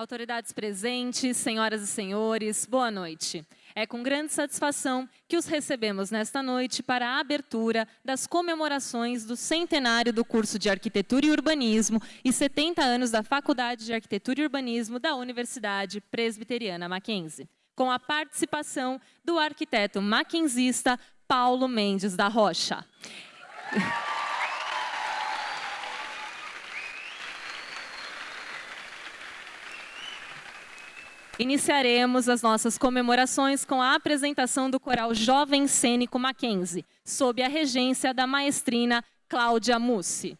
Autoridades presentes, senhoras e senhores, boa noite. É com grande satisfação que os recebemos nesta noite para a abertura das comemorações do centenário do curso de Arquitetura e Urbanismo e 70 anos da Faculdade de Arquitetura e Urbanismo da Universidade Presbiteriana Mackenzie, com a participação do arquiteto mackenzista Paulo Mendes da Rocha. Iniciaremos as nossas comemorações com a apresentação do coral Jovem Cênico Mackenzie, sob a regência da maestrina Cláudia Mussi.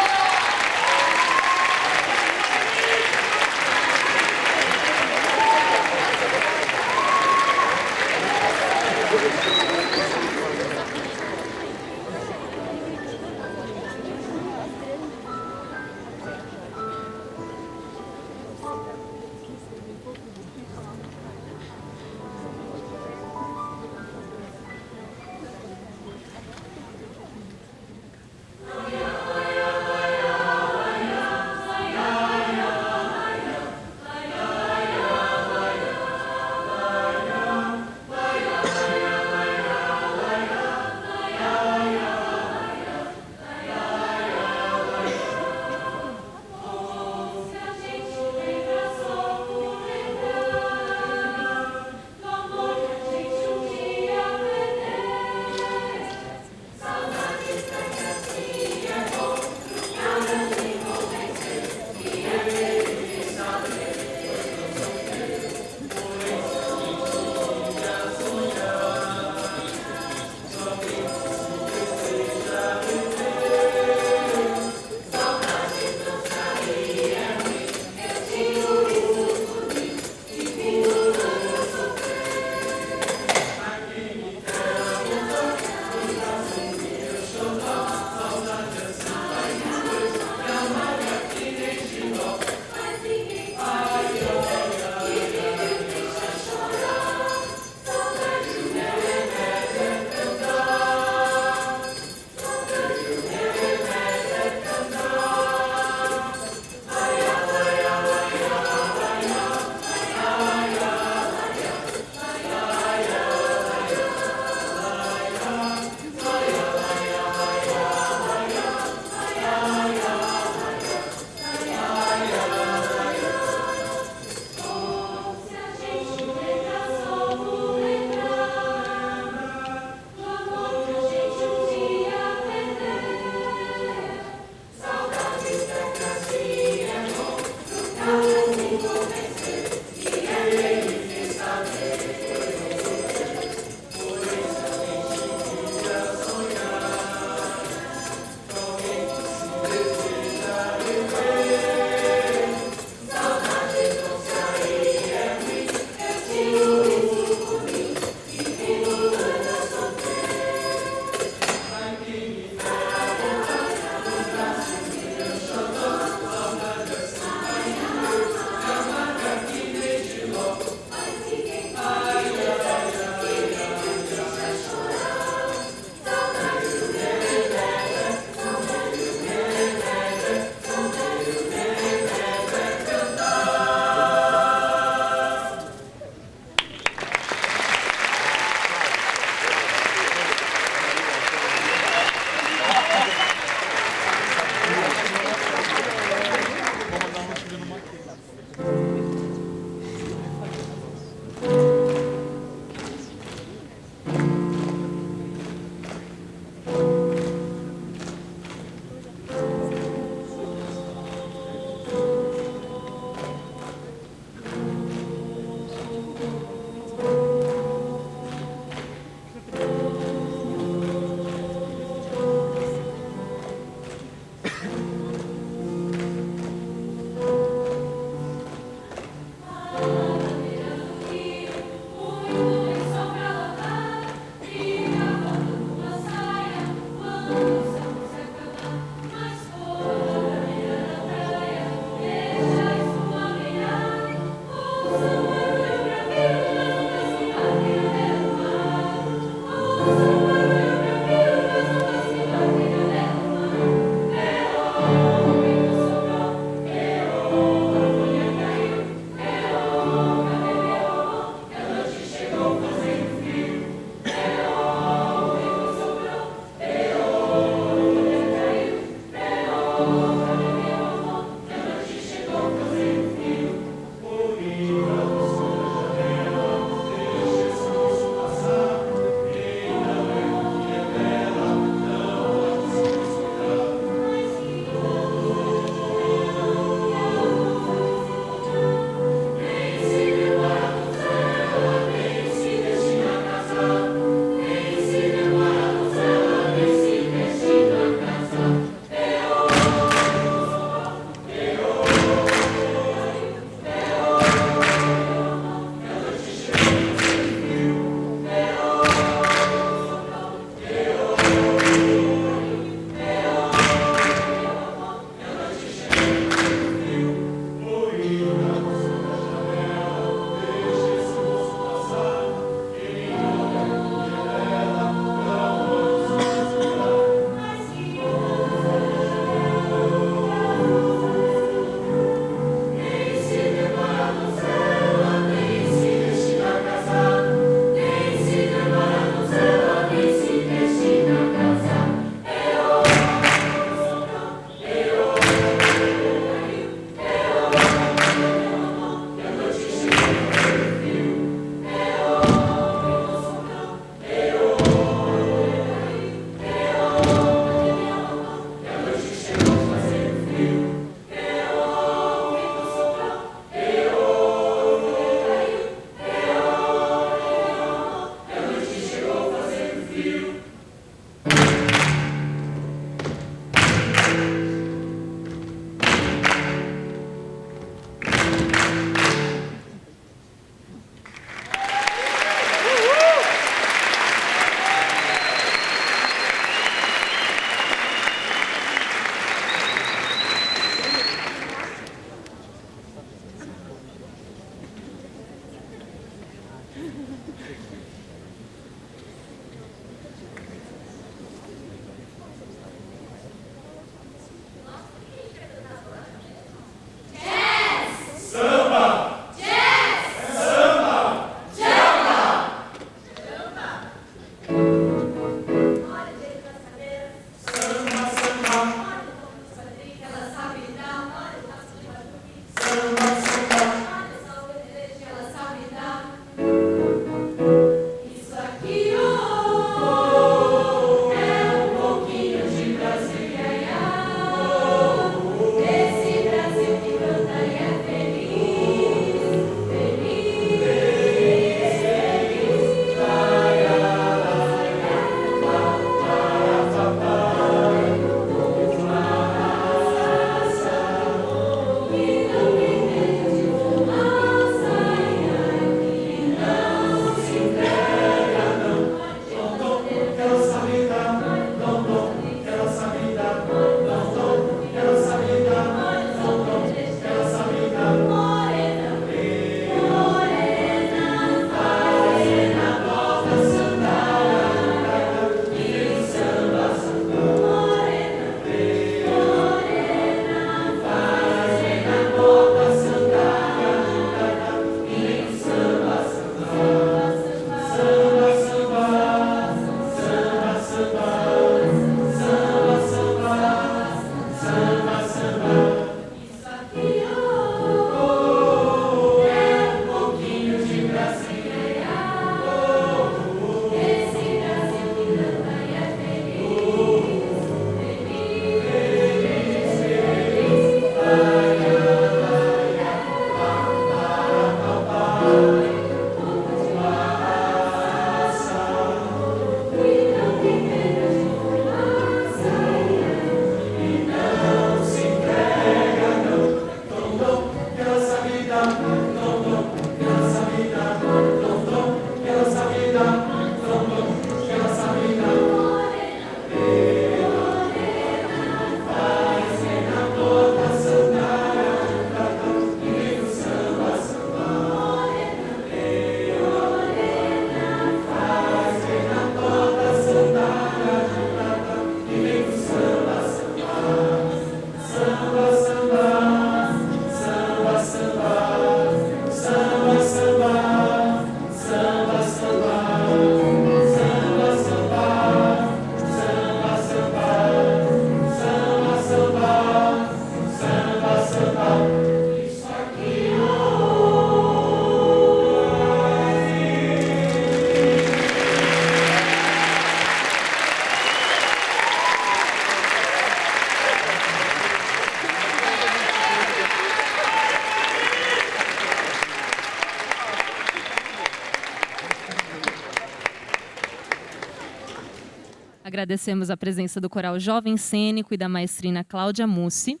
Agradecemos a presença do Coral Jovem Cênico e da maestrina Cláudia Mussi.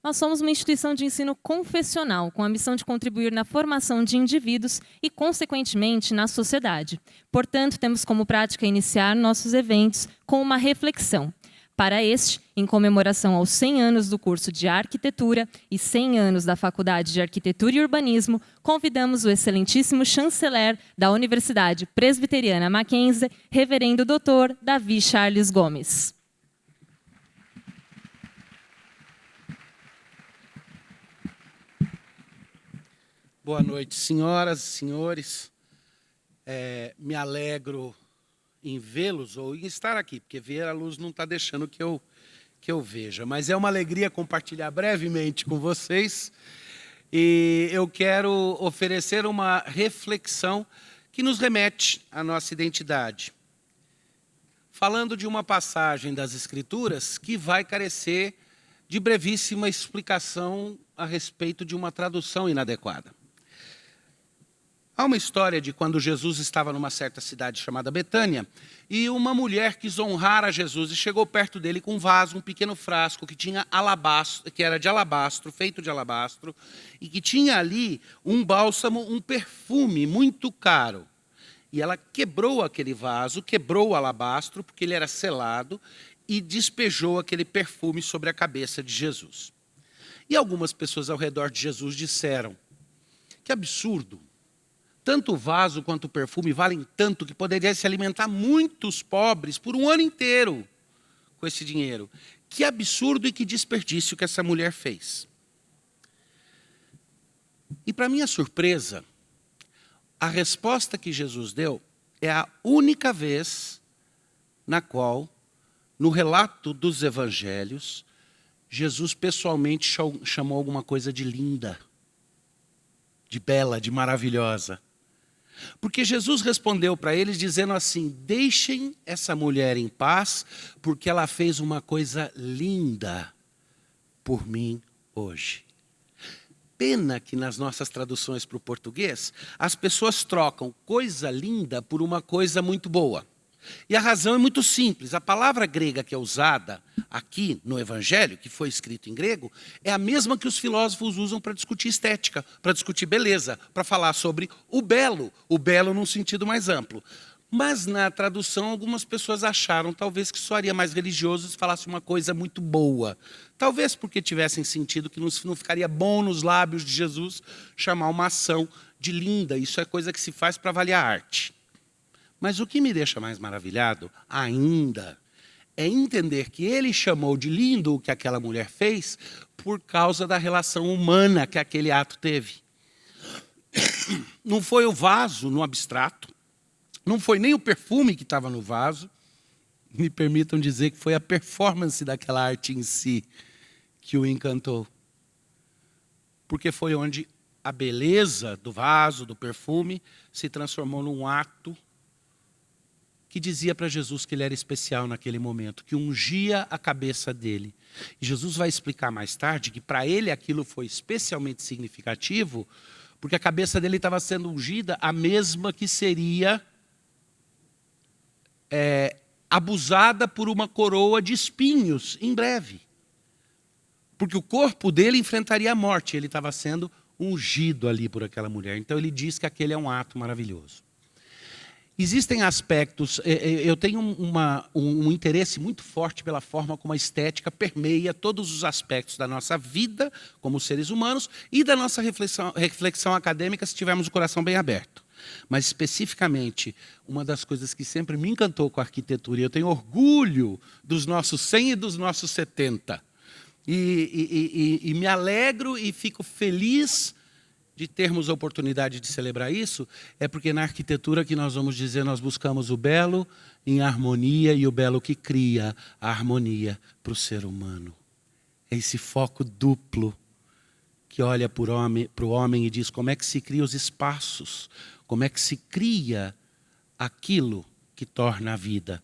Nós somos uma instituição de ensino confessional, com a missão de contribuir na formação de indivíduos e, consequentemente, na sociedade. Portanto, temos como prática iniciar nossos eventos com uma reflexão. Para este, em comemoração aos 100 anos do curso de Arquitetura e 100 anos da Faculdade de Arquitetura e Urbanismo, convidamos o excelentíssimo chanceler da Universidade Presbiteriana Mackenzie, reverendo Dr. Davi Charles Gomes. Boa noite, senhoras e senhores. Me alegro em vê-los ou em estar aqui, porque ver a luz não está deixando que eu veja. Mas é uma alegria compartilhar brevemente com vocês. E eu quero oferecer uma reflexão que nos remete à nossa identidade. Falando de uma passagem das Escrituras que vai carecer de brevíssima explicação a respeito de uma tradução inadequada. Há uma história de quando Jesus estava numa certa cidade chamada Betânia, e uma mulher quis honrar a Jesus e chegou perto dele com um vaso, um pequeno frasco que tinha alabastro, que era de alabastro, feito de alabastro, e que tinha ali um bálsamo, um perfume muito caro. E ela quebrou aquele vaso, quebrou o alabastro, porque ele era selado, e despejou aquele perfume sobre a cabeça de Jesus. E algumas pessoas ao redor de Jesus disseram: que absurdo! tanto o vaso quanto o perfume valem tanto que poderia se alimentar muitos pobres por um ano inteiro com esse dinheiro. Que absurdo e que desperdício que essa mulher fez. E, para minha surpresa, a resposta que Jesus deu é a única vez na qual, no relato dos evangelhos, Jesus pessoalmente chamou alguma coisa de linda, de bela, de maravilhosa. Porque Jesus respondeu para eles dizendo assim: deixem essa mulher em paz, porque ela fez uma coisa linda por mim hoje. Pena que nas nossas traduções para o português, as pessoas trocam coisa linda por uma coisa muito boa. E a razão é muito simples. A palavra grega que é usada aqui no Evangelho, que foi escrito em grego, é a mesma que os filósofos usam para discutir estética, para discutir beleza, para falar sobre o belo num sentido mais amplo. Mas na tradução, algumas pessoas acharam talvez que soaria mais religioso se falasse uma coisa muito boa. Talvez porque tivessem sentido que não ficaria bom nos lábios de Jesus chamar uma ação de linda. Isso é coisa que se faz para avaliar a arte. Mas o que me deixa mais maravilhado ainda é entender que ele chamou de lindo o que aquela mulher fez por causa da relação humana que aquele ato teve. Não foi o vaso no abstrato, não foi nem o perfume que estava no vaso, me permitam dizer que foi a performance daquela arte em si que o encantou. Porque foi onde a beleza do vaso, do perfume, se transformou num ato que dizia para Jesus que ele era especial naquele momento, que ungia a cabeça dele. E Jesus vai explicar mais tarde que para ele aquilo foi especialmente significativo, porque a cabeça dele estava sendo ungida, a mesma que seria abusada por uma coroa de espinhos em breve. Porque o corpo dele enfrentaria a morte, ele estava sendo ungido ali por aquela mulher. Então ele diz que aquele é um ato maravilhoso. Existem aspectos, eu tenho um interesse muito forte pela forma como a estética permeia todos os aspectos da nossa vida como seres humanos e da nossa reflexão acadêmica se tivermos o coração bem aberto. Mas, especificamente, uma das coisas que sempre me encantou com a arquitetura, e eu tenho orgulho dos nossos 100 e dos nossos 70, e me alegro e fico feliz de termos a oportunidade de celebrar isso, é porque na arquitetura que nós vamos dizer, nós buscamos o belo em harmonia e o belo que cria a harmonia para o ser humano. É esse foco duplo que olha para o homem e diz como é que se cria os espaços, como é que se cria aquilo que torna a vida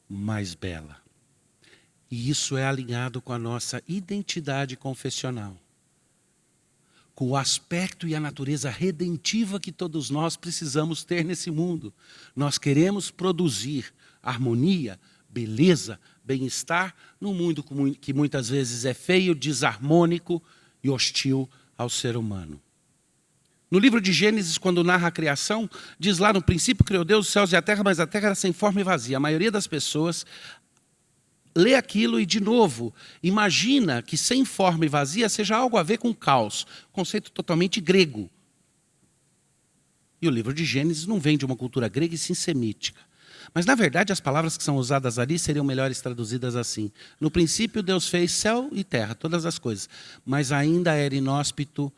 mais bela. E isso é alinhado com a nossa identidade confessional, com o aspecto e a natureza redentiva que todos nós precisamos ter nesse mundo. Nós queremos produzir harmonia, beleza, bem-estar num mundo que muitas vezes é feio, desarmônico e hostil ao ser humano. No livro de Gênesis, quando narra a criação, diz lá: no princípio criou Deus os céus e a terra, mas a terra era sem forma e vazia. A maioria das pessoas lê aquilo e, de novo, imagina que sem forma e vazia seja algo a ver com caos, conceito totalmente grego. E o livro de Gênesis não vem de uma cultura grega e sim semítica. Mas, na verdade, as palavras que são usadas ali seriam melhores traduzidas assim: no princípio Deus fez céu e terra, todas as coisas, mas ainda era inóspito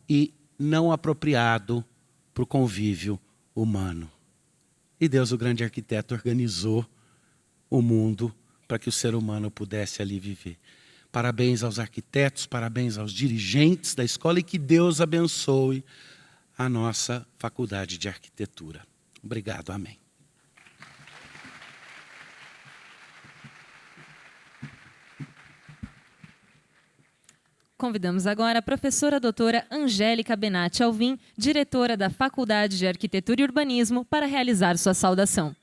e não apropriado para o convívio humano. E Deus, o grande arquiteto, organizou o mundo para que o ser humano pudesse ali viver. Parabéns aos arquitetos, parabéns aos dirigentes da escola e que Deus abençoe a nossa faculdade de arquitetura. Obrigado, amém. Convidamos agora a professora doutora Angélica Benatti Alvim, diretora da Faculdade de Arquitetura e Urbanismo, para realizar sua saudação.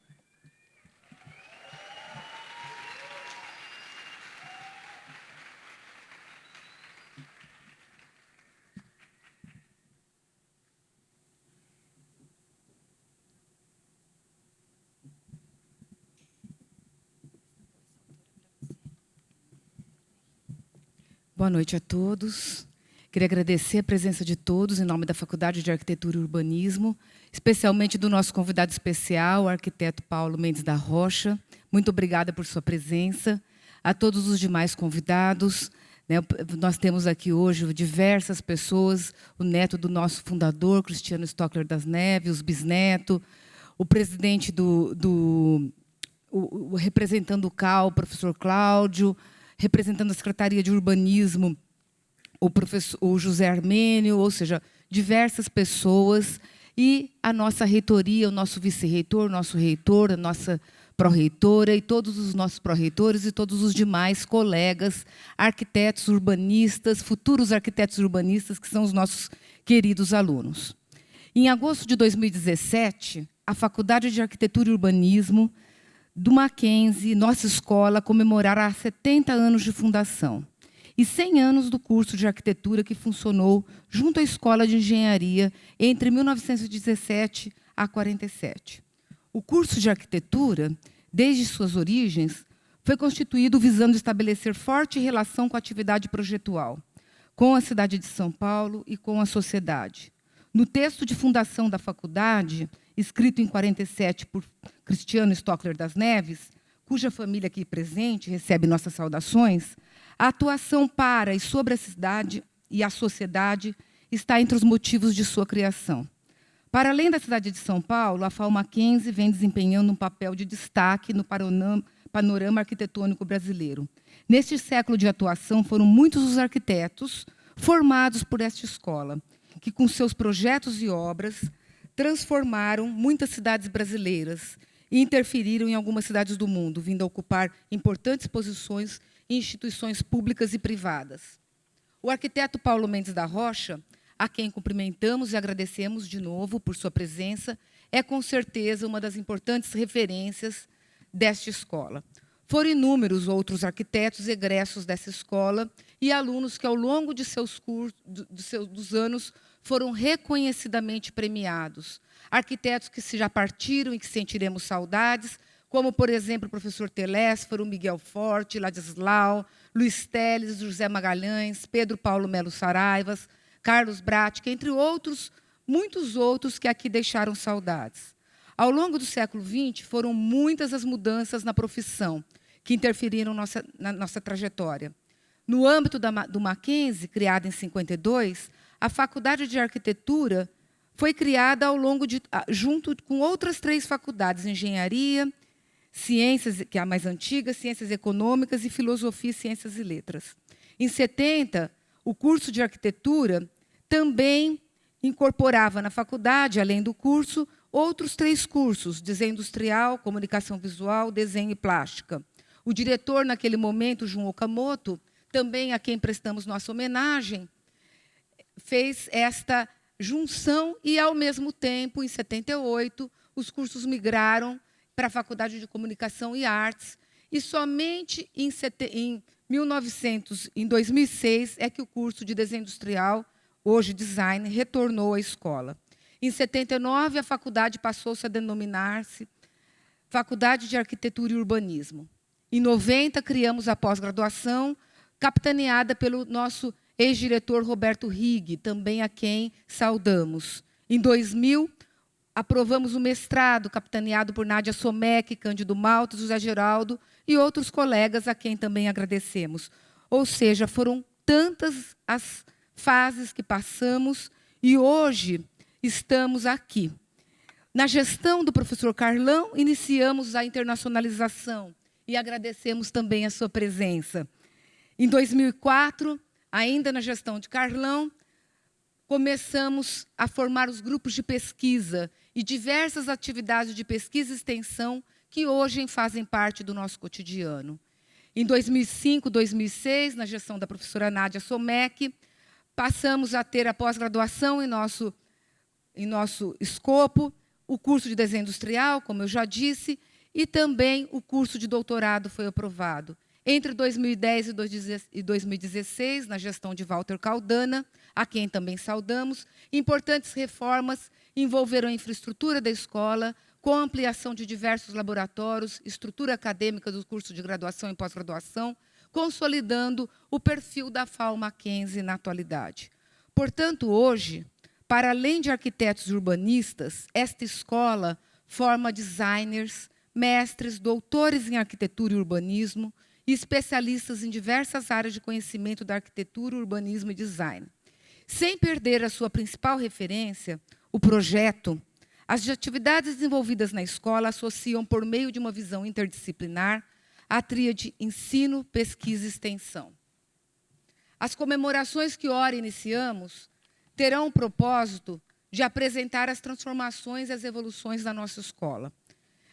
Boa noite a todos. Queria agradecer a presença de todos, em nome da Faculdade de Arquitetura e Urbanismo, especialmente do nosso convidado especial, o arquiteto Paulo Mendes da Rocha. Muito obrigada por sua presença. A todos os demais convidados, né, nós temos aqui hoje diversas pessoas, o neto do nosso fundador, Cristiano Stockler das Neves, os bisneto, o presidente representando o CAL, o professor Cláudio, representando a Secretaria de Urbanismo, o José Armênio, ou seja, diversas pessoas, e a nossa reitoria, o nosso vice-reitor, o nosso reitor, a nossa pró-reitora, e todos os nossos pró-reitores e todos os demais colegas, arquitetos urbanistas, futuros arquitetos urbanistas, que são os nossos queridos alunos. Em agosto de 2017, a Faculdade de Arquitetura e Urbanismo do Mackenzie, nossa escola, comemorará 70 anos de fundação e 100 anos do curso de arquitetura que funcionou junto à Escola de Engenharia entre 1917 a 47. O curso de arquitetura, desde suas origens, foi constituído visando estabelecer forte relação com a atividade projetual, com a cidade de São Paulo e com a sociedade. No texto de fundação da faculdade, escrito em 47 por Cristiano Stockler das Neves, cuja família aqui presente recebe nossas saudações, a atuação para e sobre a cidade e a sociedade está entre os motivos de sua criação. Para além da cidade de São Paulo, a FAU Mackenzie vem desempenhando um papel de destaque no panorama arquitetônico brasileiro. Neste século de atuação, foram muitos os arquitetos formados por esta escola, que, com seus projetos e obras, transformaram muitas cidades brasileiras e interferiram em algumas cidades do mundo, vindo a ocupar importantes posições em instituições públicas e privadas. O arquiteto Paulo Mendes da Rocha, a quem cumprimentamos e agradecemos de novo por sua presença, é, com certeza, uma das importantes referências desta escola. Foram inúmeros outros arquitetos egressos dessa escola e alunos que, ao longo de dos anos, foram reconhecidamente premiados. Arquitetos que já partiram e que sentiremos saudades, como, por exemplo, o professor Telésforo, Miguel Forte, Ladislau, Luiz Teles, José Magalhães, Pedro Paulo Melo Saraivas, Carlos Bratic, entre outros, muitos outros que aqui deixaram saudades. Ao longo do século XX, foram muitas as mudanças na profissão que interferiram na nossa trajetória. No âmbito do Mackenzie, criada em 52, a Faculdade de Arquitetura foi criada junto com outras 3 faculdades, Engenharia, Ciências, que é a mais antiga, Ciências Econômicas e Filosofia, Ciências e Letras. Em 70, o curso de arquitetura também incorporava na faculdade, além do curso, outros 3 cursos, desenho industrial, comunicação visual, desenho e plástica. O diretor, naquele momento, Jun Okamoto, também a quem prestamos nossa homenagem, fez esta junção e, ao mesmo tempo, em 78, os cursos migraram para a Faculdade de Comunicação e Artes, e somente em 2006 é que o curso de desenho industrial, hoje design, retornou à escola. Em 79, a faculdade passou-se a denominar-se Faculdade de Arquitetura e Urbanismo. Em 90, criamos a pós-graduação, capitaneada pelo nosso ex-diretor Roberto Rigg, também a quem saudamos. Em 2000, aprovamos o mestrado, capitaneado por Nádia Somec, Cândido Malta, José Geraldo e outros colegas a quem também agradecemos. Ou seja, foram tantas as fases que passamos e hoje estamos aqui. Na gestão do professor Carlão, iniciamos a internacionalização e agradecemos também a sua presença. Em 2004, ainda na gestão de Carlão, começamos a formar os grupos de pesquisa e diversas atividades de pesquisa e extensão que hoje fazem parte do nosso cotidiano. Em 2005, 2006, na gestão da professora Nádia Somec, passamos a ter a pós-graduação em nosso escopo, o curso de desenho industrial, como eu já disse, e também o curso de doutorado foi aprovado. Entre 2010 e 2016, na gestão de Walter Caldana, a quem também saudamos, importantes reformas envolveram a infraestrutura da escola, com a ampliação de diversos laboratórios, estrutura acadêmica do curso de graduação e pós-graduação, consolidando o perfil da FAU Mackenzie na atualidade. Portanto, hoje, para além de arquitetos e urbanistas, esta escola forma designers, mestres, doutores em arquitetura e urbanismo e especialistas em diversas áreas de conhecimento da arquitetura, urbanismo e design. Sem perder a sua principal referência, o projeto, as atividades desenvolvidas na escola associam, por meio de uma visão interdisciplinar, a tríade ensino, pesquisa e extensão. As comemorações que ora iniciamos terão o propósito de apresentar as transformações e as evoluções da nossa escola.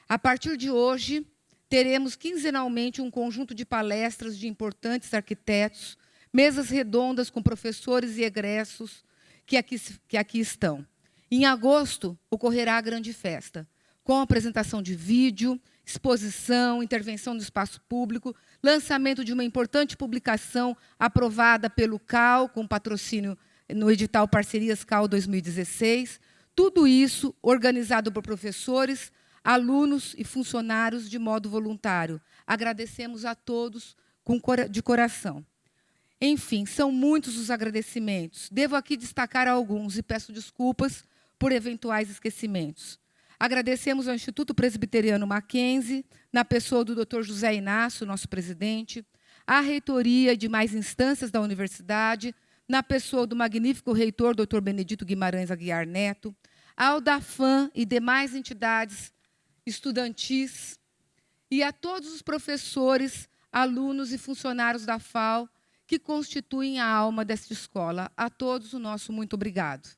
A partir de hoje, teremos quinzenalmente um conjunto de palestras de importantes arquitetos, mesas redondas com professores e egressos que aqui estão. Em agosto, ocorrerá a grande festa, com apresentação de vídeo, exposição, intervenção no espaço público, lançamento de uma importante publicação aprovada pelo CAL, com patrocínio no edital Parcerias CAL 2016. Tudo isso organizado por professores, alunos e funcionários de modo voluntário. Agradecemos a todos de coração. Enfim, são muitos os agradecimentos. Devo aqui destacar alguns e peço desculpas por eventuais esquecimentos. Agradecemos ao Instituto Presbiteriano Mackenzie, na pessoa do Dr. José Inácio, nosso presidente, à reitoria e demais instâncias da universidade, na pessoa do magnífico reitor, Dr. Benedito Guimarães Aguiar Neto, ao DAFAM e demais entidades estudantis, e a todos os professores, alunos e funcionários da FAO, que constituem a alma desta escola. A todos o nosso muito obrigado.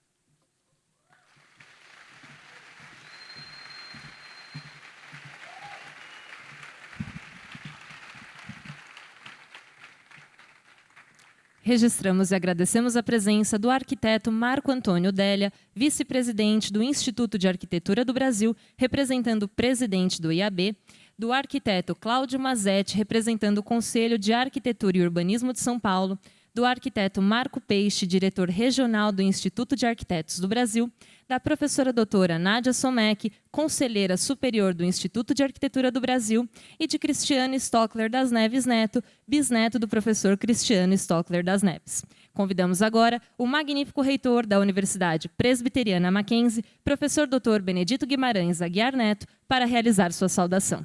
Registramos e agradecemos a presença do arquiteto Marco Antônio Délia, vice-presidente do Instituto de Arquitetura do Brasil, representando o presidente do IAB, do arquiteto Cláudio Mazetti, representando o Conselho de Arquitetura e Urbanismo de São Paulo, do arquiteto Marco Peixe, diretor regional do Instituto de Arquitetos do Brasil, da professora doutora Nádia Somek, conselheira superior do Instituto de Arquitetura do Brasil, e de Cristiano Stockler das Neves Neto, bisneto do professor Cristiano Stockler das Neves. Convidamos agora o magnífico reitor da Universidade Presbiteriana Mackenzie, professor Dr. Benedito Guimarães Aguiar Neto, para realizar sua saudação.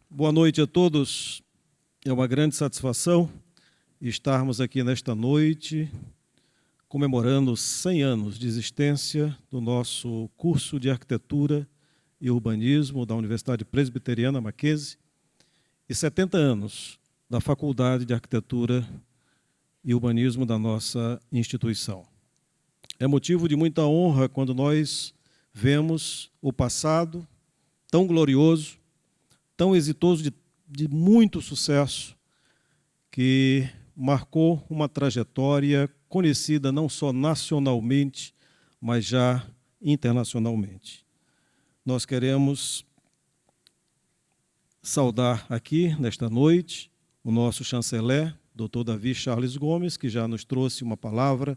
Boa noite a todos. É uma grande satisfação estarmos aqui nesta noite comemorando 100 anos de existência do nosso curso de Arquitetura e Urbanismo da Universidade Presbiteriana Mackenzie e 70 anos da Faculdade de Arquitetura e Urbanismo da nossa instituição. É motivo de muita honra quando nós vemos o passado tão glorioso, tão exitoso, de muito sucesso, que marcou uma trajetória conhecida não só nacionalmente, mas já internacionalmente. Nós queremos saudar aqui, nesta noite, o nosso chanceler, Dr. Davi Charles Gomes, que já nos trouxe uma palavra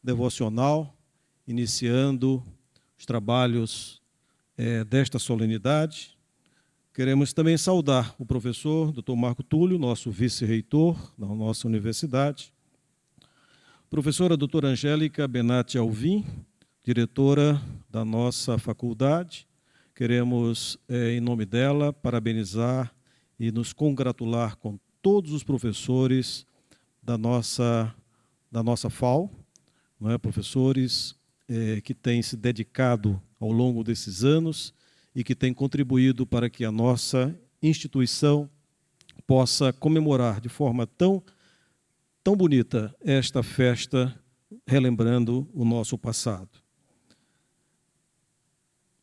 devocional, iniciando os trabalhos desta solenidade. Queremos também saudar o professor Dr. Marco Túlio, nosso vice-reitor da nossa universidade, professora doutora Angélica Benatti Alvim, diretora da nossa faculdade. Queremos, em nome dela, parabenizar e nos congratular com todos os professores da nossa FAO, não é? Professores que têm se dedicado ao longo desses anos e que têm contribuído para que a nossa instituição possa comemorar de forma tão bonita esta festa, relembrando o nosso passado.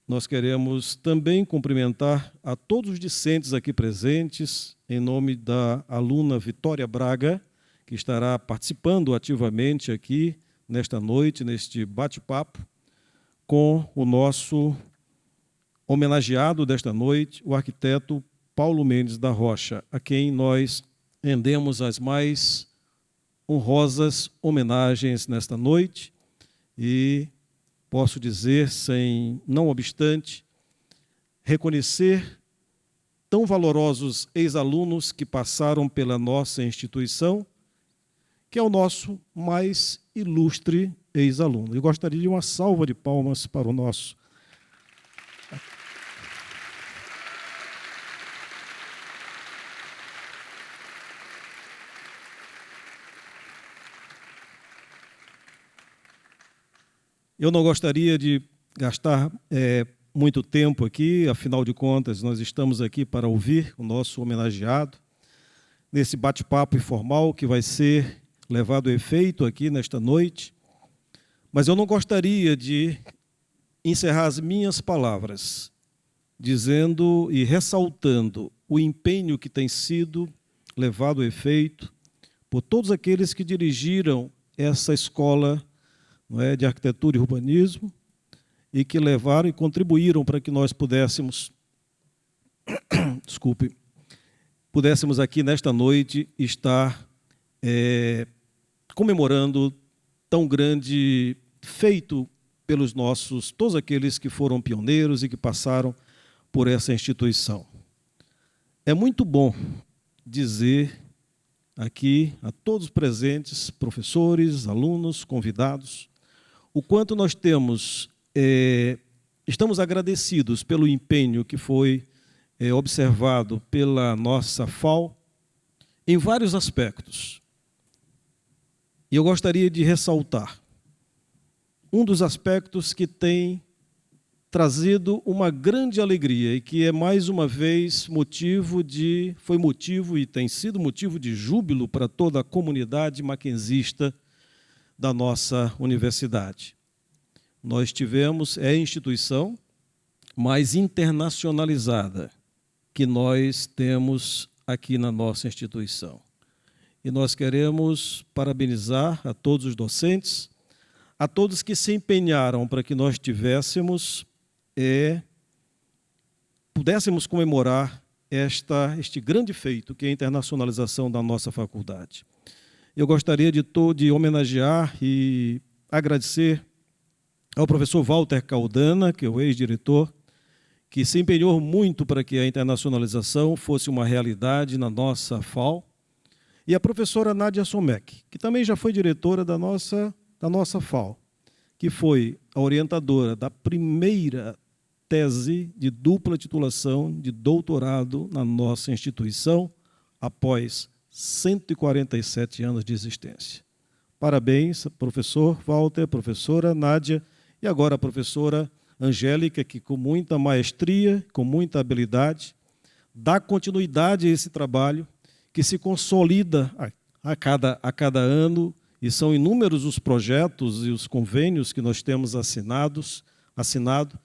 Nós queremos também cumprimentar a todos os discentes aqui presentes, em nome da aluna Vitória Braga, que estará participando ativamente aqui nesta noite, neste bate-papo, com o nosso homenageado desta noite, o arquiteto Paulo Mendes da Rocha, a quem nós rendemos as mais honrosas homenagens nesta noite, e posso dizer, não obstante, reconhecer tão valorosos ex-alunos que passaram pela nossa instituição, que é o nosso mais ilustre ex-aluno. Eu gostaria de uma salva de palmas para o nosso. Eu não gostaria de gastar muito tempo aqui, afinal de contas, nós estamos aqui para ouvir o nosso homenageado nesse bate-papo informal que vai ser levado a efeito aqui nesta noite. Mas eu não gostaria de encerrar as minhas palavras dizendo e ressaltando o empenho que tem sido levado a efeito por todos aqueles que dirigiram essa escola, não é, de arquitetura e urbanismo, e que levaram e contribuíram para que nós pudéssemos, pudéssemos aqui nesta noite estar comemorando tão grande feito pelos todos aqueles que foram pioneiros e que passaram por essa instituição. É muito bom dizer aqui a todos os presentes, professores, alunos, convidados, o quanto nós estamos agradecidos pelo empenho que foi observado pela nossa FAO em vários aspectos. E eu gostaria de ressaltar um dos aspectos que tem trazido uma grande alegria e que é, mais uma vez, foi motivo e tem sido motivo de júbilo para toda a comunidade maquenzista da nossa universidade. Nós tivemos, é a instituição mais internacionalizada que nós temos aqui na nossa instituição. E nós queremos parabenizar a todos os docentes, a todos que se empenharam para que nós pudéssemos comemorar este grande feito, que é a internacionalização da nossa faculdade. Eu gostaria de homenagear e agradecer ao professor Walter Caldana, que é o ex-diretor, que se empenhou muito para que a internacionalização fosse uma realidade na nossa FAO, e a professora Nádia Somek, que também já foi diretora da nossa FAO, que foi a orientadora da primeira tese de dupla titulação de doutorado na nossa instituição, após 147 anos de existência. Parabéns, professor Walter, professora Nádia, e agora a professora Angélica, que com muita maestria, com muita habilidade, dá continuidade a esse trabalho, que se consolida a cada ano, e são inúmeros os projetos e os convênios que nós temos assinado,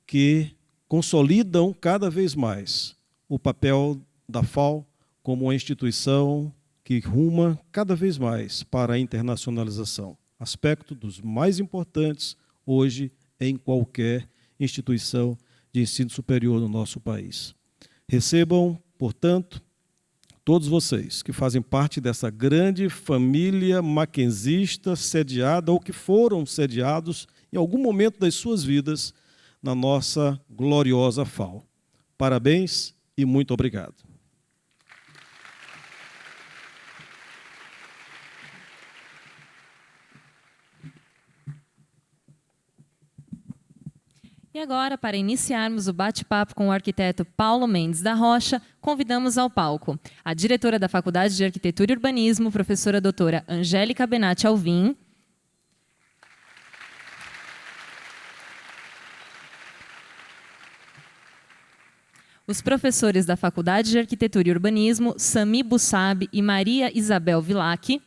que consolidam cada vez mais o papel da FAO como uma instituição que ruma cada vez mais para a internacionalização, aspecto dos mais importantes hoje em qualquer instituição de ensino superior no nosso país. Recebam, portanto, todos vocês que fazem parte dessa grande família maquenzista sediada ou que foram sediados em algum momento das suas vidas na nossa gloriosa FAO. Parabéns e muito obrigado. E agora, para iniciarmos o bate-papo com o arquiteto Paulo Mendes da Rocha, convidamos ao palco a diretora da Faculdade de Arquitetura e Urbanismo, professora doutora Angélica Benatti Alvim, os professores da Faculdade de Arquitetura e Urbanismo, Sami Bussab e Maria Isabel Vilac,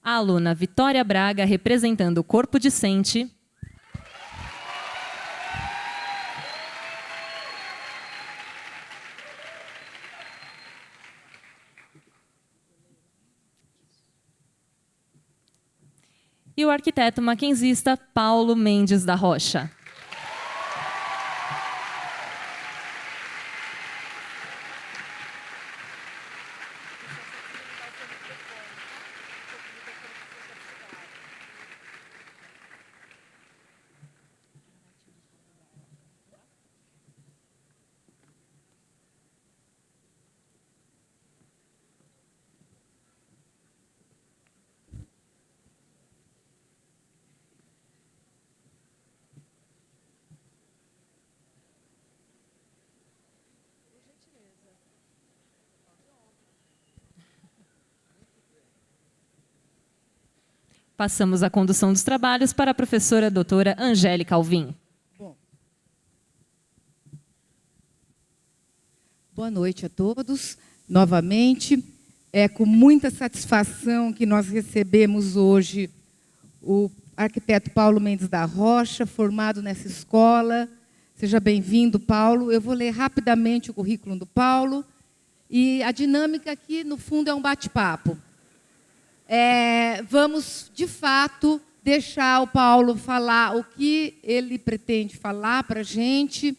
a aluna Vitória Braga, representando o corpo discente, e o arquiteto maquenzista Paulo Mendes da Rocha. Passamos a condução dos trabalhos para a professora doutora Angélica Alvim. Boa noite a todos. Novamente, é com muita satisfação que nós recebemos hoje o arquiteto Paulo Mendes da Rocha, formado nessa escola. Seja bem-vindo, Paulo. Eu vou ler rapidamente o currículo do Paulo. E a dinâmica aqui, no fundo, é um bate-papo. Vamos, de fato, deixar o Paulo falar o que ele pretende falar para a gente.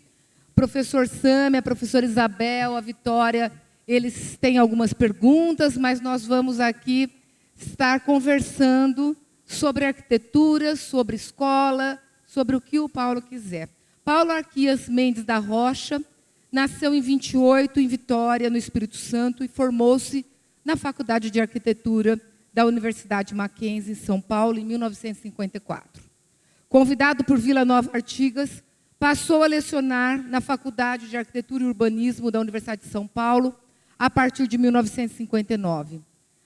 Professor Sami, a professora Isabel, a Vitória, eles têm algumas perguntas, mas nós vamos aqui estar conversando sobre arquitetura, sobre escola, sobre o que o Paulo quiser. Paulo Arquias Mendes da Rocha nasceu em 28, em Vitória, no Espírito Santo, e formou-se na Faculdade de Arquitetura da Universidade Mackenzie, em São Paulo, em 1954. Convidado por Vila Nova Artigas, passou a lecionar na Faculdade de Arquitetura e Urbanismo da Universidade de São Paulo a partir de 1959.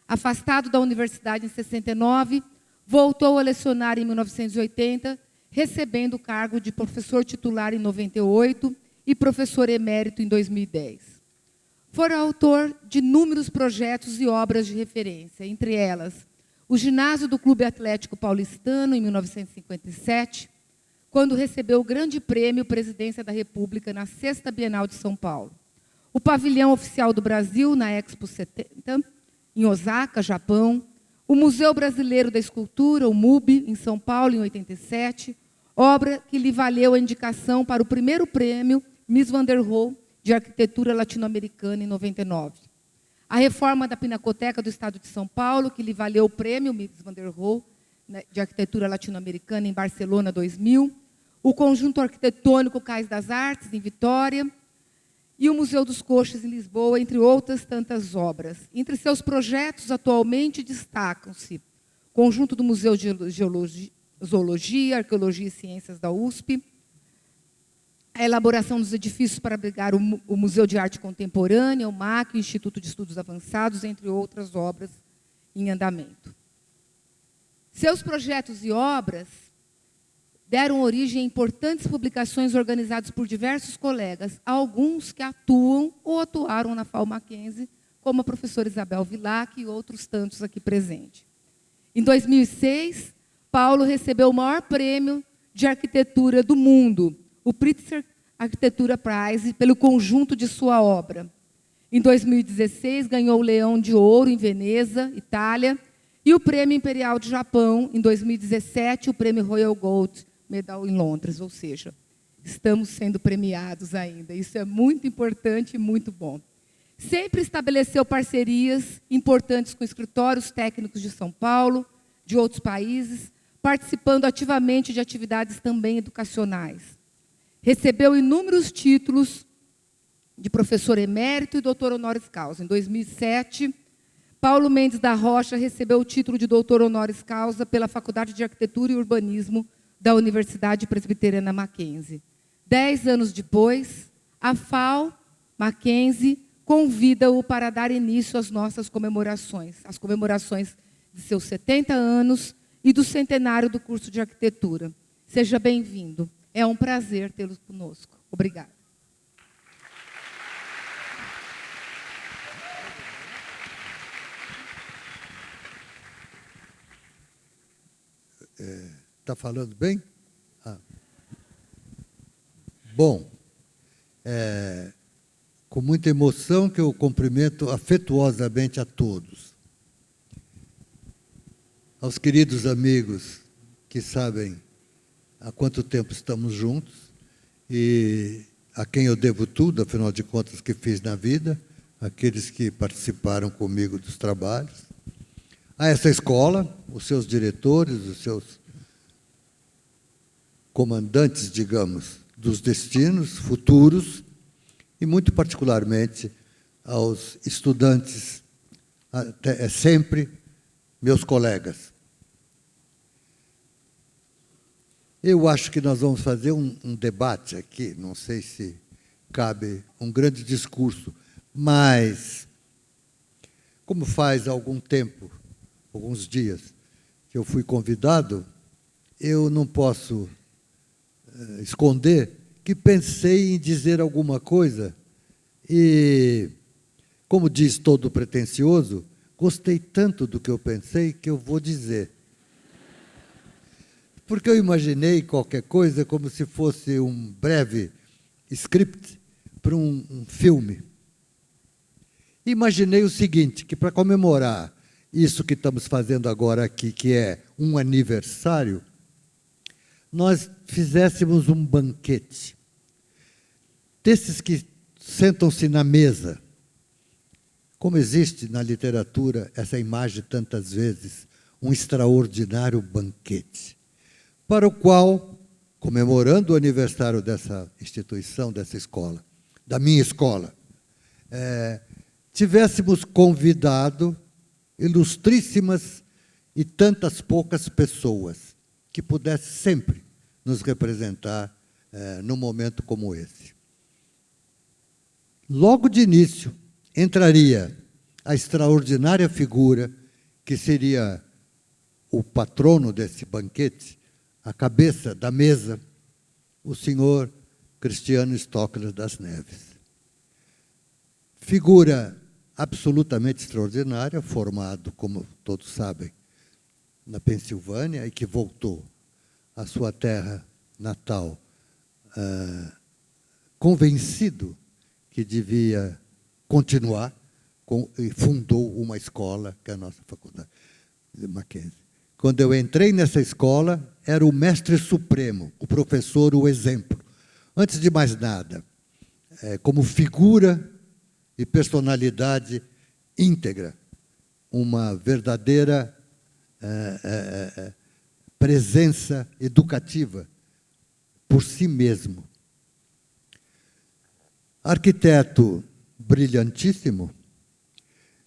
Afastado da universidade em 69, voltou a lecionar em 1980, recebendo o cargo de professor titular em 98 e professor emérito em 2010. Foi autor de inúmeros projetos e obras de referência, entre elas o ginásio do Clube Atlético Paulistano, em 1957, quando recebeu o grande prêmio Presidência da República na 6ª Bienal de São Paulo. O pavilhão oficial do Brasil, na Expo 70, em Osaka, Japão. O Museu Brasileiro da Escultura, o MUB, em São Paulo, em 87, obra que lhe valeu a indicação para o primeiro prêmio Miss Van der Rohe de Arquitetura Latino-Americana, em 99. A reforma da Pinacoteca do Estado de São Paulo, que lhe valeu o prêmio Miss Van der Rohe de Arquitetura Latino-Americana, em Barcelona, 2000. O Conjunto Arquitetônico Cais das Artes, em Vitória. E o Museu dos Coches, em Lisboa, entre outras tantas obras. Entre seus projetos, atualmente, destacam-se o conjunto do Museu de Zoologia, Arqueologia e Ciências da USP, a elaboração dos edifícios para abrigar o Museu de Arte Contemporânea, o MAC, o Instituto de Estudos Avançados, entre outras obras em andamento. Seus projetos e obras deram origem a importantes publicações organizadas por diversos colegas, alguns que atuam ou atuaram na FAO Mackenzie, como a professora Isabel Vilac e outros tantos aqui presentes. Em 2006, Paulo recebeu o maior prêmio de arquitetura do mundo, o Pritzker Arquitetura Prize, pelo conjunto de sua obra. Em 2016, ganhou o Leão de Ouro em Veneza, Itália, e o Prêmio Imperial de Japão, em 2017, o Prêmio Royal Gold Medal em Londres, ou seja, estamos sendo premiados ainda. Isso é muito importante e muito bom. Sempre estabeleceu parcerias importantes com escritórios técnicos de São Paulo, de outros países, participando ativamente de atividades também educacionais. Recebeu inúmeros títulos de professor emérito e doutor honoris causa. Em 2007, Paulo Mendes da Rocha recebeu o título de doutor honoris causa pela Faculdade de Arquitetura e Urbanismo da Universidade Presbiteriana Mackenzie. 10 anos depois, a FAO Mackenzie convida-o para dar início às nossas comemorações, as comemorações de seus 70 anos e do centenário do curso de arquitetura. Seja bem-vindo. É um prazer tê-lo conosco. Obrigada. Está falando bem? Bom, com muita emoção que eu cumprimento afetuosamente a todos. Aos queridos amigos que sabem há quanto tempo estamos juntos e a quem eu devo tudo, afinal de contas, que fiz na vida, aqueles que participaram comigo dos trabalhos, a essa escola, os seus diretores, os seus comandantes, digamos, dos destinos futuros, e muito particularmente aos estudantes, sempre meus colegas. Eu acho que nós vamos fazer um debate aqui, não sei se cabe um grande discurso, mas, como faz algum tempo, alguns dias, que eu fui convidado, eu não posso esconder que pensei em dizer alguma coisa e, como diz todo pretensioso, gostei tanto do que eu pensei que eu vou dizer. Porque eu imaginei qualquer coisa como se fosse um breve script para um filme. Imaginei o seguinte, que para comemorar isso que estamos fazendo agora aqui, que é um aniversário, nós fizéssemos um banquete. Desses que sentam-se na mesa, como existe na literatura essa imagem tantas vezes, um extraordinário banquete, para o qual, comemorando o aniversário dessa instituição, dessa escola, da minha escola, tivéssemos convidado ilustríssimas e tantas poucas pessoas que pudessem sempre nos representar num momento como esse. Logo de início, entraria a extraordinária figura que seria o patrono desse banquete, a cabeça da mesa, o senhor Cristiano Stockler das Neves. Figura absolutamente extraordinária, formado, como todos sabem, na Pensilvânia e que voltou à sua terra natal, convencido que devia continuar, e fundou uma escola, que é a nossa faculdade de Mackenzie. Quando eu entrei nessa escola, era o mestre supremo, o professor, o exemplo. Antes de mais nada, como figura e personalidade íntegra, uma verdadeira presença educativa por si mesmo. Arquiteto brilhantíssimo,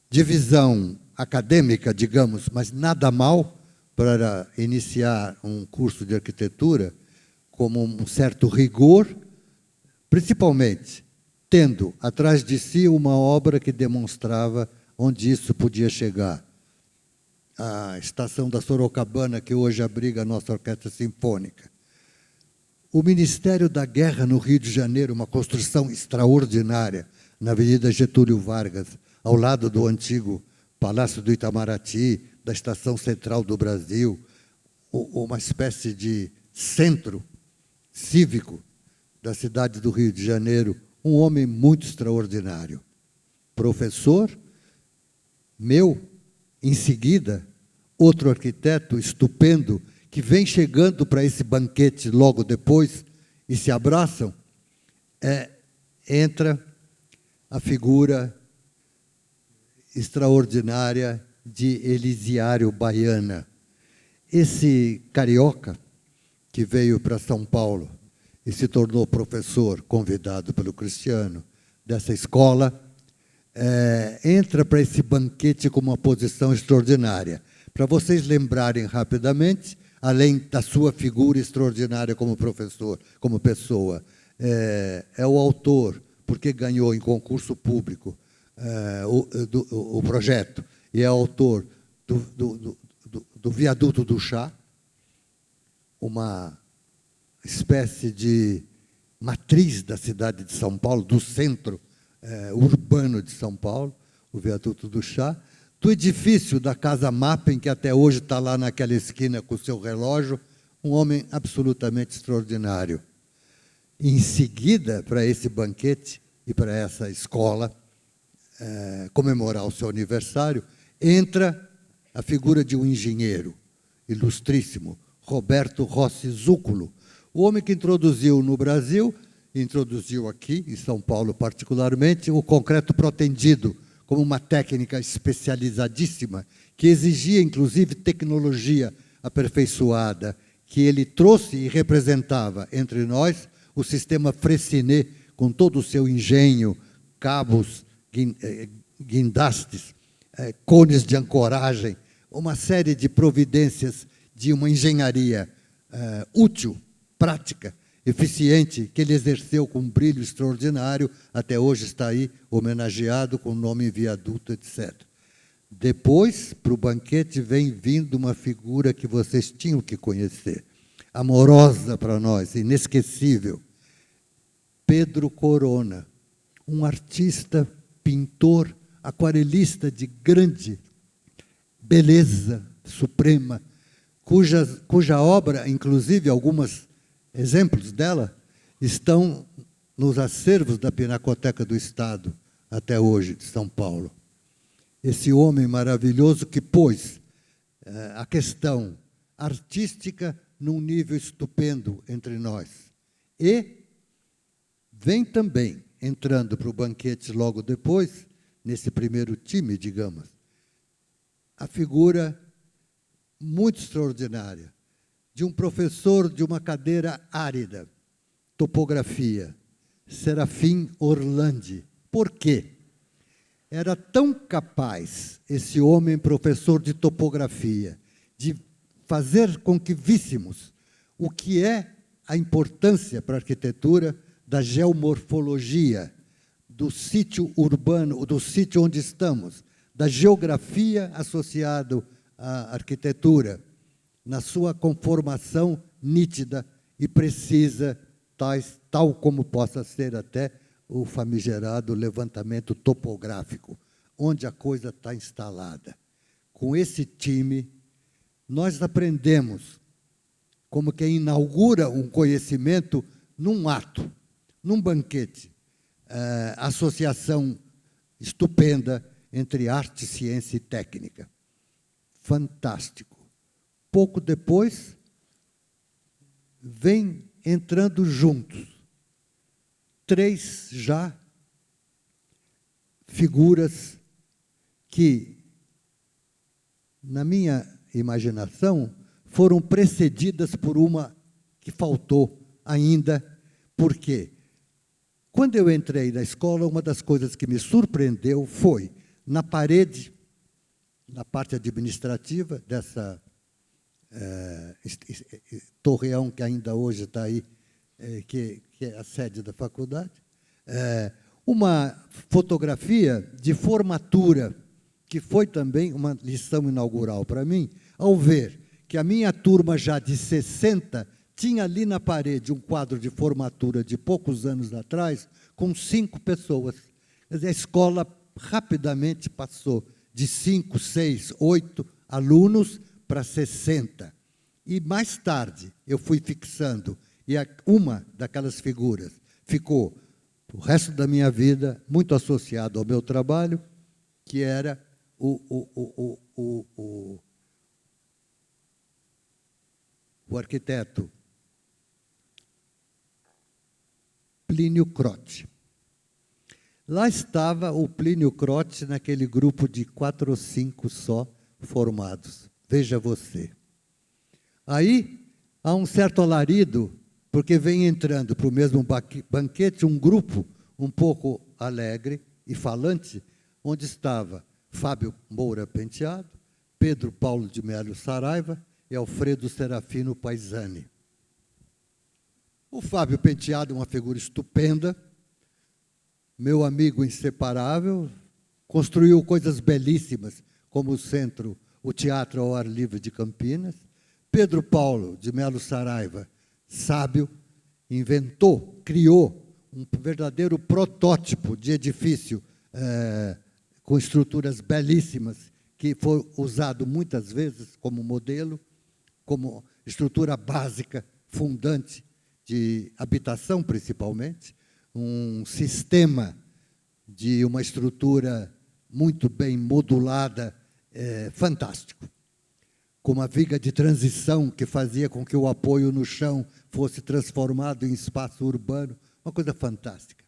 de visão acadêmica, digamos, mas nada mal para iniciar um curso de arquitetura, como um certo rigor, principalmente tendo atrás de si uma obra que demonstrava onde isso podia chegar. A estação da Sorocabana, que hoje abriga a nossa orquestra sinfônica. O Ministério da Guerra no Rio de Janeiro, uma construção extraordinária, na Avenida Getúlio Vargas, ao lado do antigo Palácio do Itamaraty, da Estação Central do Brasil, uma espécie de centro cívico da cidade do Rio de Janeiro, um homem muito extraordinário. Professor meu, em seguida, outro arquiteto estupendo, que vem chegando para esse banquete logo depois e se abraçam, entra a figura extraordinária de Elisiário Baiana. Esse carioca que veio para São Paulo e se tornou professor, convidado pelo Cristiano, dessa escola, entra para esse banquete com uma posição extraordinária. Para vocês lembrarem rapidamente, além da sua figura extraordinária como professor, como pessoa, é o autor, porque ganhou em concurso público o projeto, e é autor do Viaduto do Chá, uma espécie de matriz da cidade de São Paulo, do centro urbano de São Paulo, o Viaduto do Chá, do edifício da Casa Mapping, que até hoje está lá naquela esquina com o seu relógio, um homem absolutamente extraordinário. Em seguida, para esse banquete e para essa escola comemorar o seu aniversário, entra a figura de um engenheiro ilustríssimo, Roberto Rossi Zúculo, o homem que introduziu no Brasil, introduziu aqui, em São Paulo particularmente, o concreto protendido, como uma técnica especializadíssima, que exigia, inclusive, tecnologia aperfeiçoada, que ele trouxe e representava entre nós o sistema Freycinet, com todo o seu engenho, cabos, guindastes, cones de ancoragem, uma série de providências de uma engenharia útil, prática, eficiente, que ele exerceu com um brilho extraordinário, até hoje está aí homenageado com o nome Viaduto, etc. Depois, para o banquete, vem vindo uma figura que vocês tinham que conhecer, amorosa para nós, inesquecível. Pedro Corona, um artista, pintor, aquarelista de grande beleza suprema, cuja obra, inclusive alguns exemplos dela, estão nos acervos da Pinacoteca do Estado, até hoje, de São Paulo. Esse homem maravilhoso que pôs a questão artística num nível estupendo entre nós. E vem também, entrando para o banquete logo depois, nesse primeiro time, digamos, a figura muito extraordinária de um professor de uma cadeira árida, topografia, Serafim Orlandi. Por quê? Era tão capaz, esse homem professor de topografia, de fazer com que víssemos o que é a importância para a arquitetura da geomorfologia, do sítio urbano, do sítio onde estamos, da geografia associado à arquitetura, na sua conformação nítida e precisa, tal como possa ser até o famigerado levantamento topográfico, onde a coisa está instalada. Com esse time, nós aprendemos como quem inaugura um conhecimento num ato, num banquete, associação estupenda entre arte, ciência e técnica. Fantástico. Pouco depois, vem entrando juntos 3 já figuras que, na minha imaginação, foram precedidas por uma que faltou ainda. Por quê? Quando eu entrei na escola, uma das coisas que me surpreendeu foi, na parede, na parte administrativa dessa torreão que ainda hoje está aí, que é a sede da faculdade, uma fotografia de formatura, que foi também uma lição inaugural para mim, ao ver que a minha turma já de 60 tinha ali na parede um quadro de formatura de poucos anos atrás, com 5 pessoas. Quer dizer, a escola rapidamente passou de 5, 6, 8 alunos para 60. E mais tarde eu fui fixando, e uma daquelas figuras ficou o resto da minha vida muito associado ao meu trabalho, que era o arquiteto Plínio Crotty. Lá estava o Plínio Crotty naquele grupo de 4 ou 5 só formados. Veja você. Aí há um certo alarido, porque vem entrando para o mesmo banquete um grupo um pouco alegre e falante, onde estava Fábio Moura Penteado, Pedro Paulo de Melo Saraiva e Alfredo Serafino Paisani. O Fábio Penteado, uma figura estupenda, meu amigo inseparável, construiu coisas belíssimas, como o centro, o Teatro ao Ar Livre de Campinas. Pedro Paulo de Melo Saraiva, sábio, inventou, criou um verdadeiro protótipo de edifício com estruturas belíssimas, que foi usado muitas vezes como modelo, como estrutura básica, fundante de habitação, principalmente, um sistema de uma estrutura muito bem modulada, fantástico, com uma viga de transição que fazia com que o apoio no chão fosse transformado em espaço urbano, uma coisa fantástica.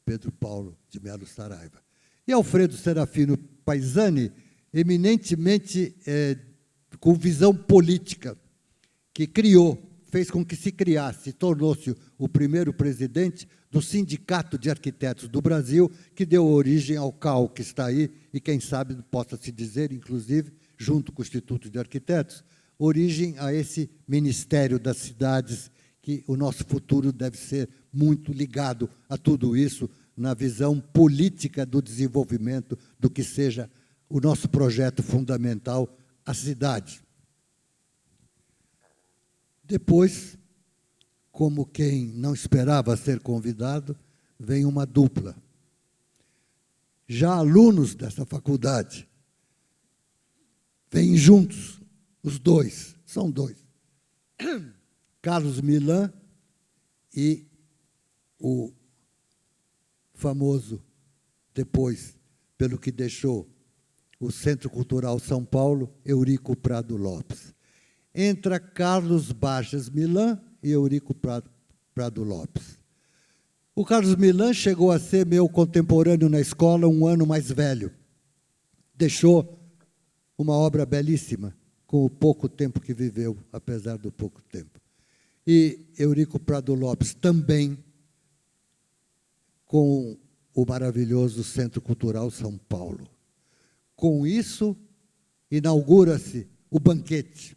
Pedro Paulo de Melo Saraiva. E Alfredo Serafino Paisani, eminentemente com visão política, que fez com que se criasse, tornou-se o primeiro presidente do Sindicato de Arquitetos do Brasil, que deu origem ao CAU, que está aí, e quem sabe possa se dizer, inclusive, junto com o Instituto de Arquitetos, origem a esse Ministério das Cidades, que o nosso futuro deve ser muito ligado a tudo isso, na visão política do desenvolvimento do que seja o nosso projeto fundamental, a cidade. Depois, como quem não esperava ser convidado, vem uma dupla. Já alunos dessa faculdade, vêm juntos, os dois, são dois. Carlos Milan e o famoso, depois, pelo que deixou o Centro Cultural São Paulo, Eurico Prado Lopes. Entra Carlos Baixas Milan e Eurico Prado Lopes. O Carlos Milan chegou a ser meu contemporâneo na escola, um ano mais velho. Deixou uma obra belíssima, com o pouco tempo que viveu, apesar do pouco tempo. E Eurico Prado Lopes também, com o maravilhoso Centro Cultural São Paulo. Com isso, inaugura-se o banquete,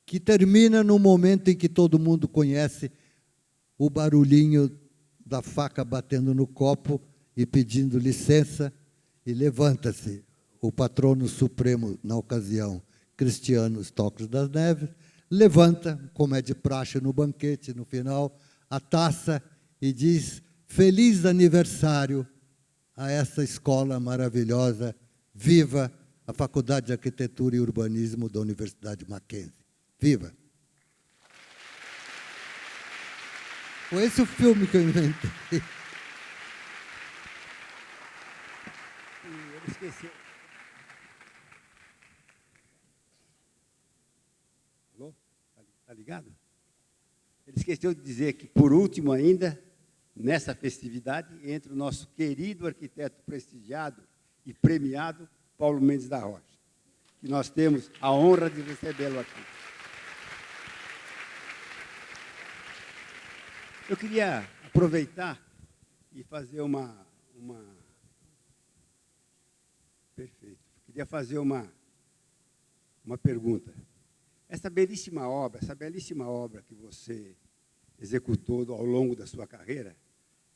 que termina no momento em que todo mundo conhece o barulhinho da faca batendo no copo e pedindo licença, e levanta-se o patrono supremo, na ocasião, Cristiano Stocks das Neves, levanta, como é de praxe no banquete, no final, a taça e diz: feliz aniversário a essa escola maravilhosa, viva a Faculdade de Arquitetura e Urbanismo da Universidade Mackenzie. Viva! Foi esse o filme que eu inventei. Eu esqueci. Alô? Tá ligado? Ele esqueceu de dizer que, por último ainda, nessa festividade, entra o nosso querido arquiteto prestigiado e premiado, Paulo Mendes da Rocha, que nós temos a honra de recebê-lo aqui. Eu queria aproveitar e fazer Perfeito. Queria fazer uma pergunta. Essa belíssima obra que você executou ao longo da sua carreira,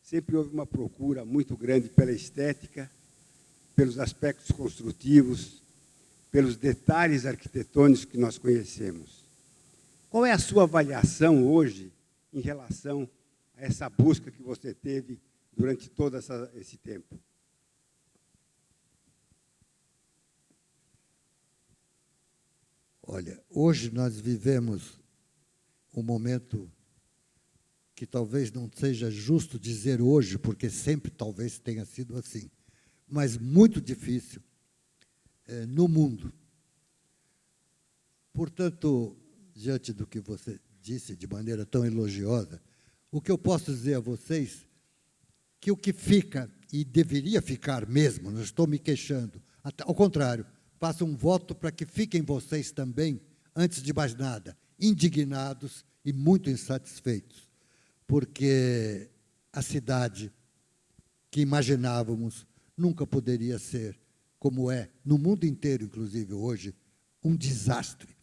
sempre houve uma procura muito grande pela estética, pelos aspectos construtivos, pelos detalhes arquitetônicos que nós conhecemos. Qual é a sua avaliação hoje em relação a essa busca que você teve durante todo esse tempo? Olha, hoje nós vivemos um momento que talvez não seja justo dizer hoje, porque sempre talvez tenha sido assim, mas muito difícil no mundo. Portanto, diante do que você disse de maneira tão elogiosa, o que eu posso dizer a vocês, que o que fica, e deveria ficar mesmo, não estou me queixando, ao contrário, faço um voto para que fiquem vocês também, antes de mais nada, indignados e muito insatisfeitos, porque a cidade que imaginávamos nunca poderia ser, como é, no mundo inteiro, inclusive hoje, um desastre.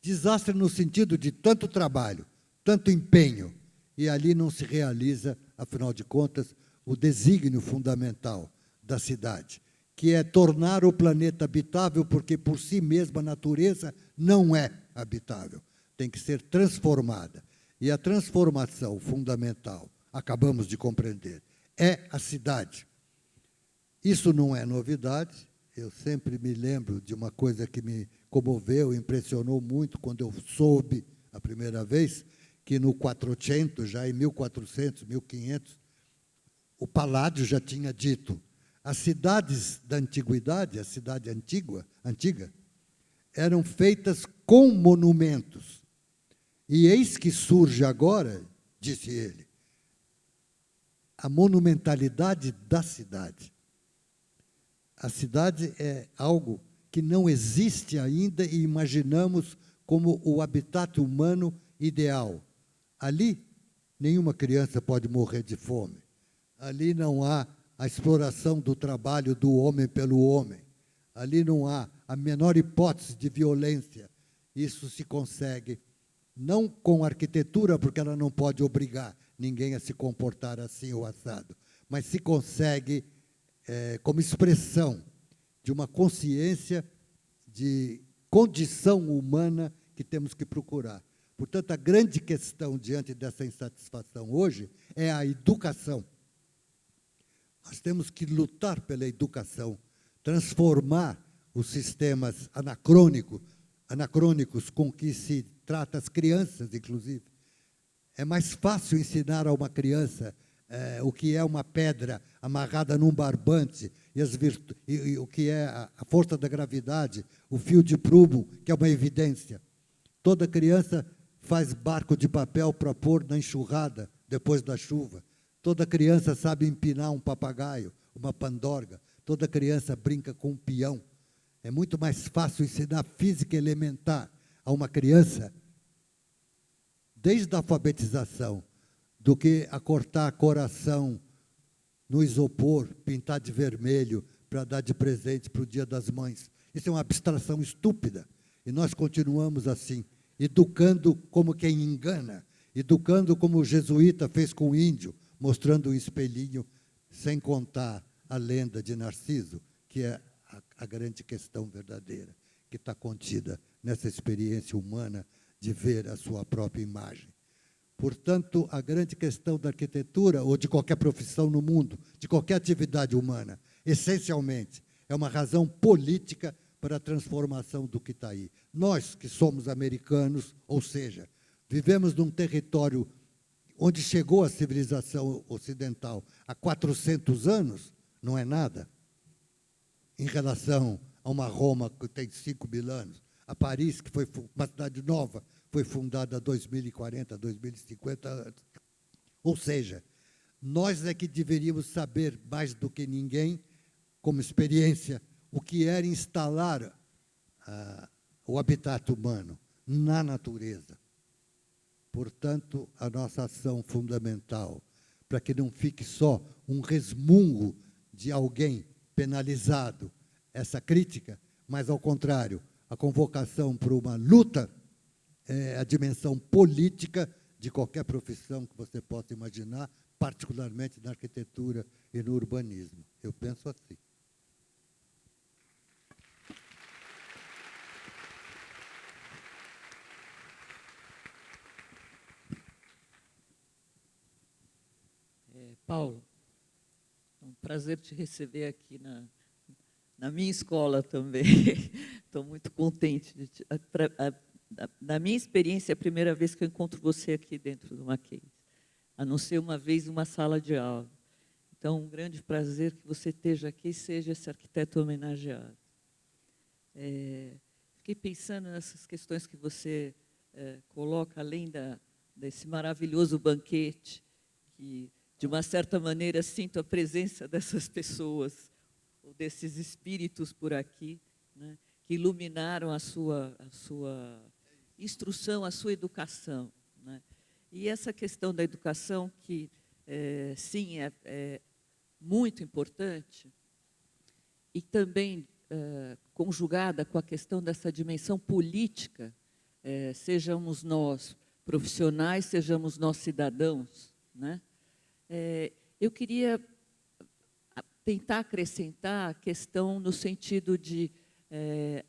Desastre no sentido de tanto trabalho, tanto empenho, e ali não se realiza, afinal de contas, o desígnio fundamental da cidade, que é tornar o planeta habitável, porque por si mesma a natureza não é habitável, tem que ser transformada. E a transformação fundamental, acabamos de compreender, é a cidade. Isso não é novidade, eu sempre me lembro de uma coisa que me comoveu, impressionou muito, quando eu soube a primeira vez, que no 400, já em 1400, 1500, o Palladio já tinha dito: as cidades da antiguidade, a cidade antiga, eram feitas com monumentos. E eis que surge agora, disse ele, a monumentalidade da cidade. A cidade é algo que não existe ainda e imaginamos como o habitat humano ideal. Ali, nenhuma criança pode morrer de fome. Ali não há a exploração do trabalho do homem pelo homem. Ali não há a menor hipótese de violência. Isso se consegue não com arquitetura, porque ela não pode obrigar ninguém a se comportar assim ou assado, mas se consegue como expressão de uma consciência de condição humana que temos que procurar. Portanto, a grande questão diante dessa insatisfação hoje é a educação. Nós temos que lutar pela educação, transformar os sistemas anacrônicos com que se trata as crianças, inclusive. É mais fácil ensinar a uma criança o que é uma pedra amarrada num barbante e o que é a força da gravidade, o fio de prumo, que é uma evidência. Toda criança faz barco de papel para pôr na enxurrada depois da chuva. Toda criança sabe empinar um papagaio, uma pandorga. Toda criança brinca com um peão. É muito mais fácil ensinar física elementar a uma criança, desde a alfabetização, do que a cortar coração no isopor, pintar de vermelho para dar de presente para o Dia das Mães. Isso é uma abstração estúpida. E nós continuamos assim, educando como quem engana, educando como o jesuíta fez com o índio, mostrando um espelhinho, sem contar a lenda de Narciso, que é a grande questão verdadeira, que está contida nessa experiência humana de ver a sua própria imagem. Portanto, a grande questão da arquitetura, ou de qualquer profissão no mundo, de qualquer atividade humana, essencialmente, é uma razão política para a transformação do que está aí. Nós, que somos americanos, ou seja, vivemos num território onde chegou a civilização ocidental há 400 anos, não é nada, em relação a uma Roma que tem 5.000 anos, a Paris, que foi uma cidade nova, foi fundada há 2040, 2050 anos. Ou seja, nós é que deveríamos saber mais do que ninguém, como experiência, o que era instalar o habitat humano na natureza. Portanto, a nossa ação fundamental, para que não fique só um resmungo de alguém penalizado, essa crítica, mas, ao contrário, a convocação para uma luta é a dimensão política de qualquer profissão que você possa imaginar, particularmente na arquitetura e no urbanismo. Eu penso assim. Paulo, é um prazer te receber aqui na minha escola também. Estou muito contente. Da minha experiência, é a primeira vez que eu encontro você aqui dentro do Mackenzie, a não ser uma vez numa sala de aula. Então, um grande prazer que você esteja aqui e seja esse arquiteto homenageado. Fiquei pensando nessas questões que você coloca, além desse maravilhoso banquete, que, de uma certa maneira, sinto a presença dessas pessoas, ou desses espíritos por aqui, né, que iluminaram a sua instrução, a sua educação, né? E essa questão da educação, que, sim, é muito importante, e também conjugada com a questão dessa dimensão política, sejamos nós profissionais, sejamos nós cidadãos, né? Eu queria tentar acrescentar a questão no sentido de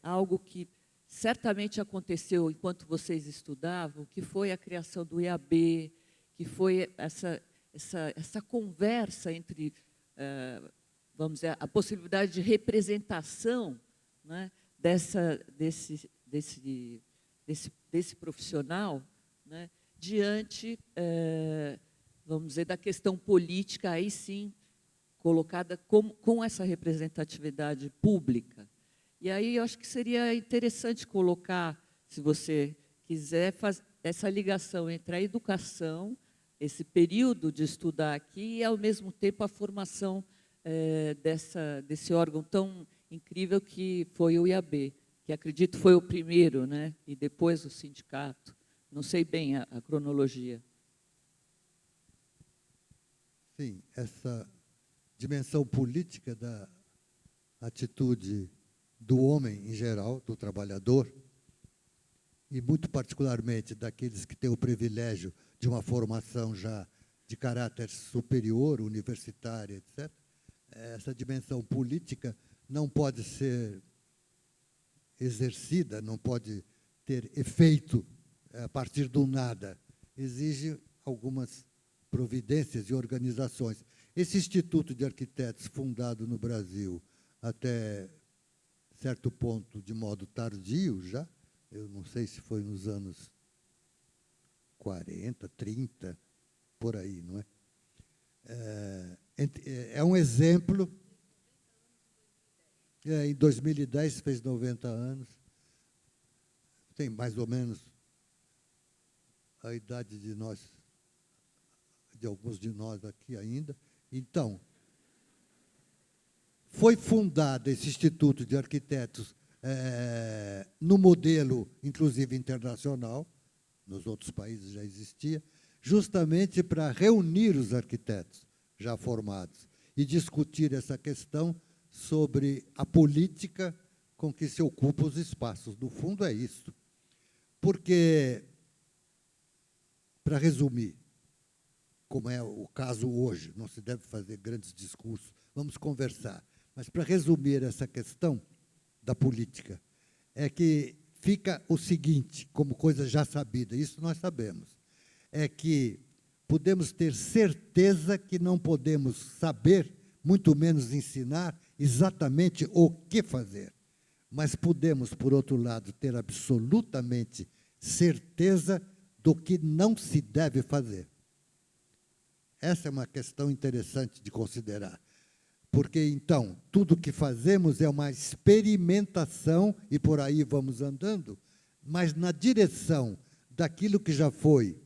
algo que certamente aconteceu enquanto vocês estudavam, que foi a criação do IAB, que foi essa conversa entre, vamos dizer, a possibilidade de representação, né, desse profissional, né, diante, vamos dizer, da questão política, aí sim, colocada com essa representatividade pública. E aí eu acho que seria interessante colocar, se você quiser, essa ligação entre a educação, esse período de estudar aqui, e, ao mesmo tempo, a formação desse órgão tão incrível que foi o IAB, que acredito foi o primeiro, né? E depois o sindicato. Não sei bem a cronologia. Sim, essa dimensão política da atitude do homem em geral, do trabalhador, e muito particularmente daqueles que têm o privilégio de uma formação já de caráter superior, universitária, etc., essa dimensão política não pode ser exercida, não pode ter efeito a partir do nada. Exige algumas providências e organizações. Esse Instituto de Arquitetos, fundado no Brasil até certo ponto, de modo tardio já, eu não sei se foi nos anos 40, 30, por aí, não é? É um exemplo. Em 2010 fez 90 anos. Tem mais ou menos a idade de nós, de alguns de nós aqui ainda. Então, foi fundado esse Instituto de Arquitetos no modelo, inclusive internacional, nos outros países já existia, justamente para reunir os arquitetos já formados e discutir essa questão sobre a política com que se ocupam os espaços. No fundo, é isso. Porque, para resumir, como é o caso hoje, não se deve fazer grandes discursos, vamos conversar. Mas, para resumir essa questão da política, é que fica o seguinte, como coisa já sabida, isso nós sabemos, é que podemos ter certeza que não podemos saber, muito menos ensinar, exatamente o que fazer. Mas podemos, por outro lado, ter absolutamente certeza do que não se deve fazer. Essa é uma questão interessante de considerar. Porque, então, tudo que fazemos é uma experimentação, e por aí vamos andando, mas na direção daquilo que já foi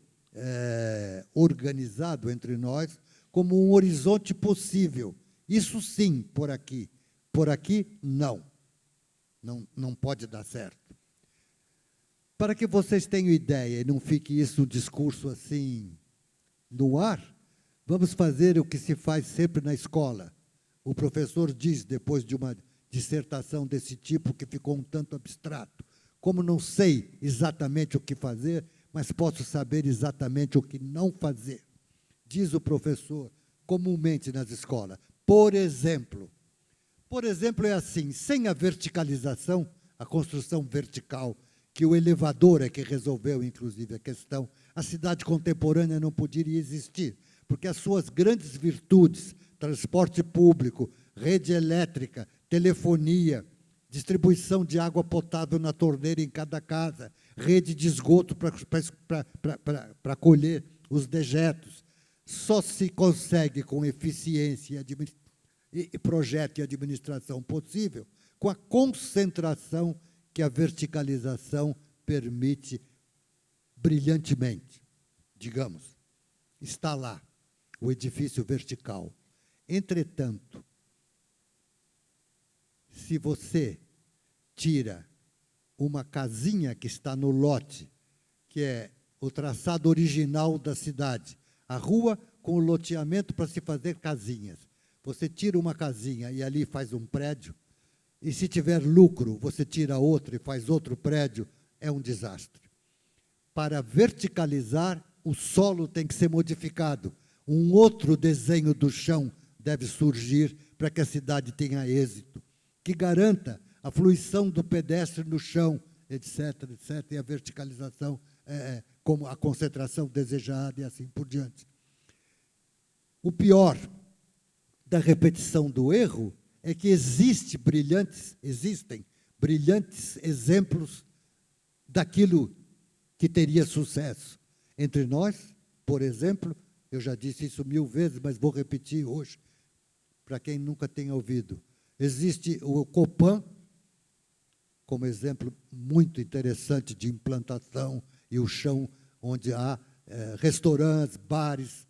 organizado entre nós como um horizonte possível. Isso sim, por aqui. Por aqui, não. Não pode dar certo. Para que vocês tenham ideia e não fique isso um discurso assim no ar, vamos fazer o que se faz sempre na escola. O professor diz, depois de uma dissertação desse tipo, que ficou um tanto abstrato, como não sei exatamente o que fazer, mas posso saber exatamente o que não fazer. Diz o professor, comumente nas escolas. Por exemplo, é assim, sem a verticalização, a construção vertical, que o elevador é que resolveu, inclusive, a questão, a cidade contemporânea não poderia existir, porque as suas grandes virtudes, transporte público, rede elétrica, telefonia, distribuição de água potável na torneira em cada casa, rede de esgoto para colher os dejetos, só se consegue com eficiência e projeto e administração possível com a concentração que a verticalização permite brilhantemente. Digamos, está lá o edifício vertical. Entretanto, se você tira uma casinha que está no lote, que é o traçado original da cidade, a rua com o loteamento para se fazer casinhas, você tira uma casinha e ali faz um prédio, e se tiver lucro, você tira outro e faz outro prédio, é um desastre. Para verticalizar, o solo tem que ser modificado. Um outro desenho do chão deve surgir para que a cidade tenha êxito, que garanta a fluição do pedestre no chão, etc., etc., e a verticalização, como a concentração desejada e assim por diante. O pior da repetição do erro é que existem brilhantes exemplos daquilo que teria sucesso. Entre nós, por exemplo, eu já disse isso 1000 vezes, mas vou repetir hoje, para quem nunca tenha ouvido. Existe o Copan, como exemplo muito interessante de implantação, e o chão onde há restaurantes, bares,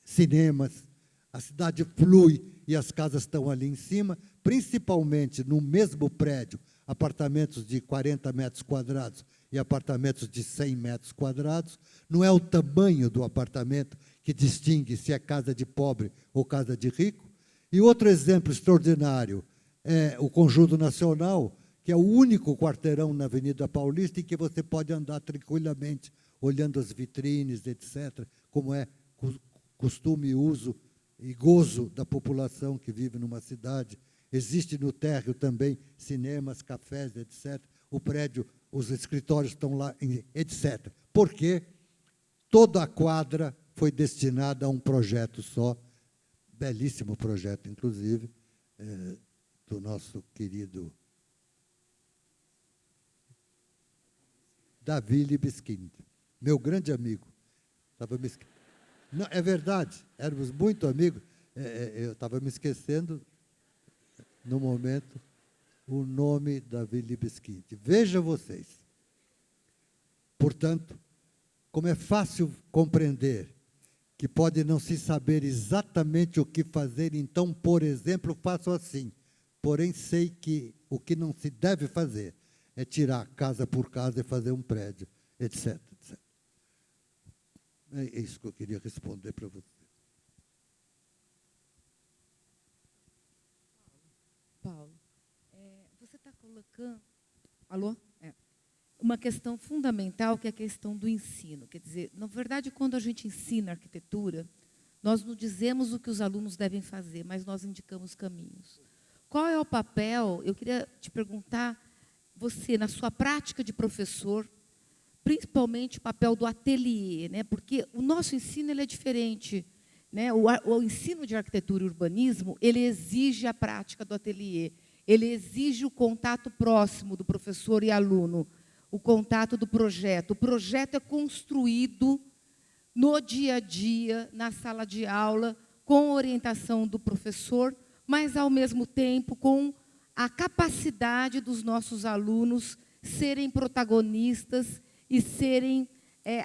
cinemas. A cidade flui e as casas estão ali em cima, principalmente no mesmo prédio, apartamentos de 40 metros quadrados e apartamentos de 100 metros quadrados. Não é o tamanho do apartamento que distingue se é casa de pobre ou casa de rico. E outro exemplo extraordinário é o Conjunto Nacional, que é o único quarteirão na Avenida Paulista em que você pode andar tranquilamente, olhando as vitrines, etc., como é costume e uso e gozo da população que vive numa cidade Existe no térreo também cinemas, cafés, etc. O prédio, os escritórios estão lá, etc. Porque toda a quadra foi destinada a um projeto só, belíssimo projeto, inclusive, do nosso querido Davi Libeskind, meu grande amigo. Não, é verdade, éramos muito amigos. Eu estava me esquecendo, no momento, o nome Davi Libeskind. Vejam vocês. Portanto, como é fácil compreender que pode não se saber exatamente o que fazer, então, por exemplo, faço assim. Porém, sei que o que não se deve fazer é tirar casa por casa e fazer um prédio, etc. etc. É isso que eu queria responder para você. Paulo, você está colocando... Alô? Uma questão fundamental, que é a questão do ensino. Quer dizer, na verdade, quando a gente ensina arquitetura, nós não dizemos o que os alunos devem fazer, mas nós indicamos caminhos. Qual é o papel, eu queria te perguntar, você, na sua prática de professor, principalmente o papel do ateliê, né? Porque o nosso ensino ele é diferente. Né? O ensino de arquitetura e urbanismo, ele exige a prática do ateliê, ele exige o contato próximo do professor e aluno, o contato do projeto. O projeto é construído no dia a dia, na sala de aula, com orientação do professor, mas, ao mesmo tempo, com a capacidade dos nossos alunos serem protagonistas e serem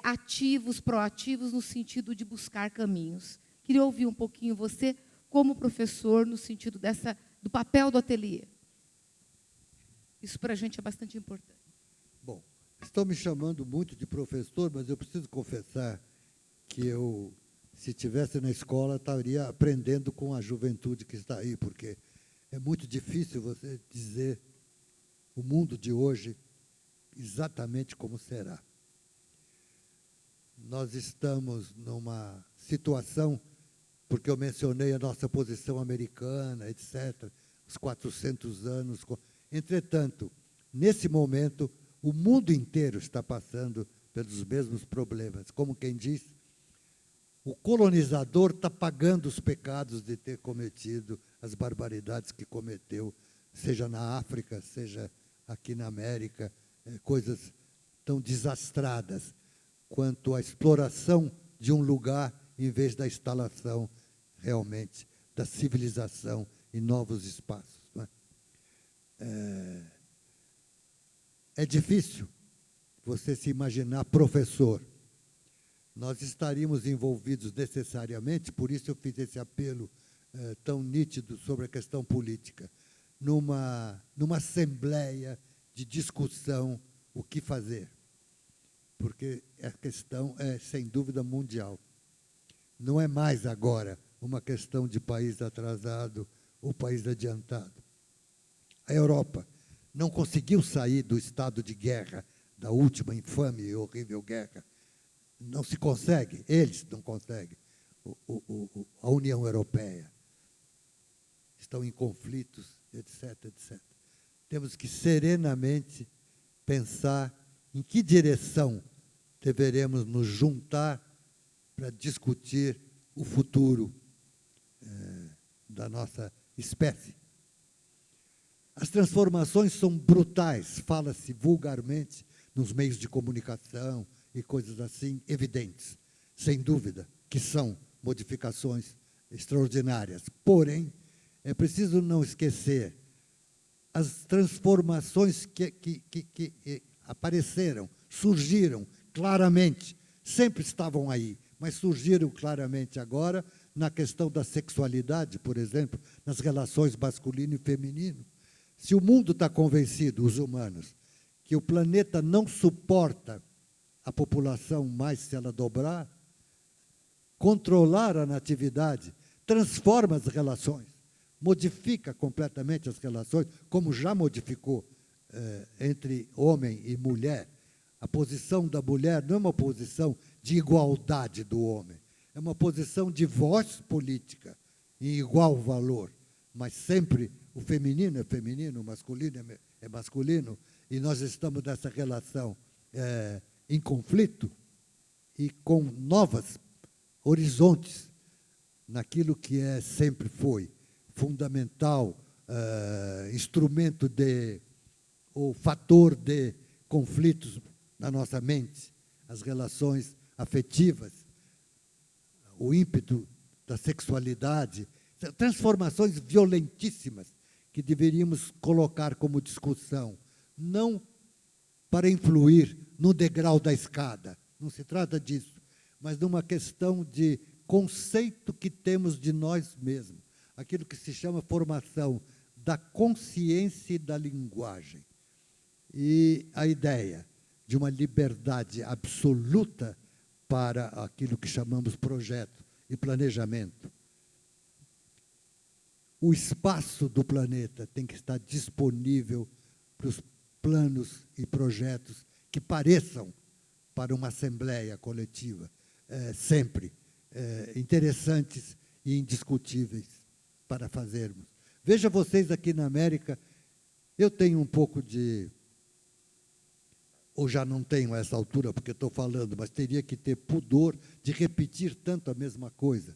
ativos, proativos, no sentido de buscar caminhos. Queria ouvir um pouquinho você, como professor, no sentido do papel do ateliê. Isso, para a gente, é bastante importante. Bom, estão me chamando muito de professor, mas eu preciso confessar que eu, se estivesse na escola, estaria aprendendo com a juventude que está aí, porque é muito difícil você dizer o mundo de hoje exatamente como será. Nós estamos numa situação, porque eu mencionei a nossa posição americana, etc., os 400 anos. Entretanto, nesse momento, o mundo inteiro está passando pelos mesmos problemas. Como quem diz, o colonizador está pagando os pecados de ter cometido as barbaridades que cometeu, seja na África, seja aqui na América, coisas tão desastradas quanto a exploração de um lugar em vez da instalação realmente da civilização em novos espaços. Não é? É difícil você se imaginar professor. Nós estaríamos envolvidos necessariamente, por isso eu fiz esse apelo tão nítido sobre a questão política, numa assembleia de discussão, o que fazer. Porque a questão é, sem dúvida, mundial. Não é mais agora uma questão de país atrasado ou país adiantado. A Europa não conseguiu sair do estado de guerra, da última infame e horrível guerra. Não se consegue, eles não conseguem. A União Europeia estão em conflitos, etc., etc. Temos que serenamente pensar em que direção deveremos nos juntar para discutir o futuro da nossa espécie. As transformações são brutais, fala-se vulgarmente nos meios de comunicação e coisas assim, evidentes, sem dúvida, que são modificações extraordinárias. Porém, é preciso não esquecer as transformações que apareceram, surgiram claramente, sempre estavam aí, mas surgiram claramente agora na questão da sexualidade, por exemplo, nas relações masculino e feminino. Se o mundo está convencido, os humanos, que o planeta não suporta a população mais se ela dobrar, controlar a natividade transforma as relações, modifica completamente as relações, como já modificou entre homem e mulher. A posição da mulher não é uma posição de igualdade do homem, é uma posição de voz política em igual valor, mas sempre o feminino é feminino, o masculino é masculino, e nós estamos nessa relação em conflito e com novos horizontes naquilo que sempre foi fundamental, instrumento ou fator de conflitos na nossa mente, as relações afetivas, o ímpeto da sexualidade, transformações violentíssimas que deveríamos colocar como discussão, não para influir no degrau da escada, não se trata disso, mas numa questão de conceito que temos de nós mesmos, aquilo que se chama formação da consciência e da linguagem. E a ideia de uma liberdade absoluta para aquilo que chamamos projeto e planejamento. O espaço do planeta tem que estar disponível para os planos e projetos que pareçam para uma assembleia coletiva, sempre interessantes e indiscutíveis para fazermos. Veja vocês aqui na América, eu tenho um pouco de... ou já não tenho a essa altura, porque estou falando, mas teria que ter pudor de repetir tanto a mesma coisa.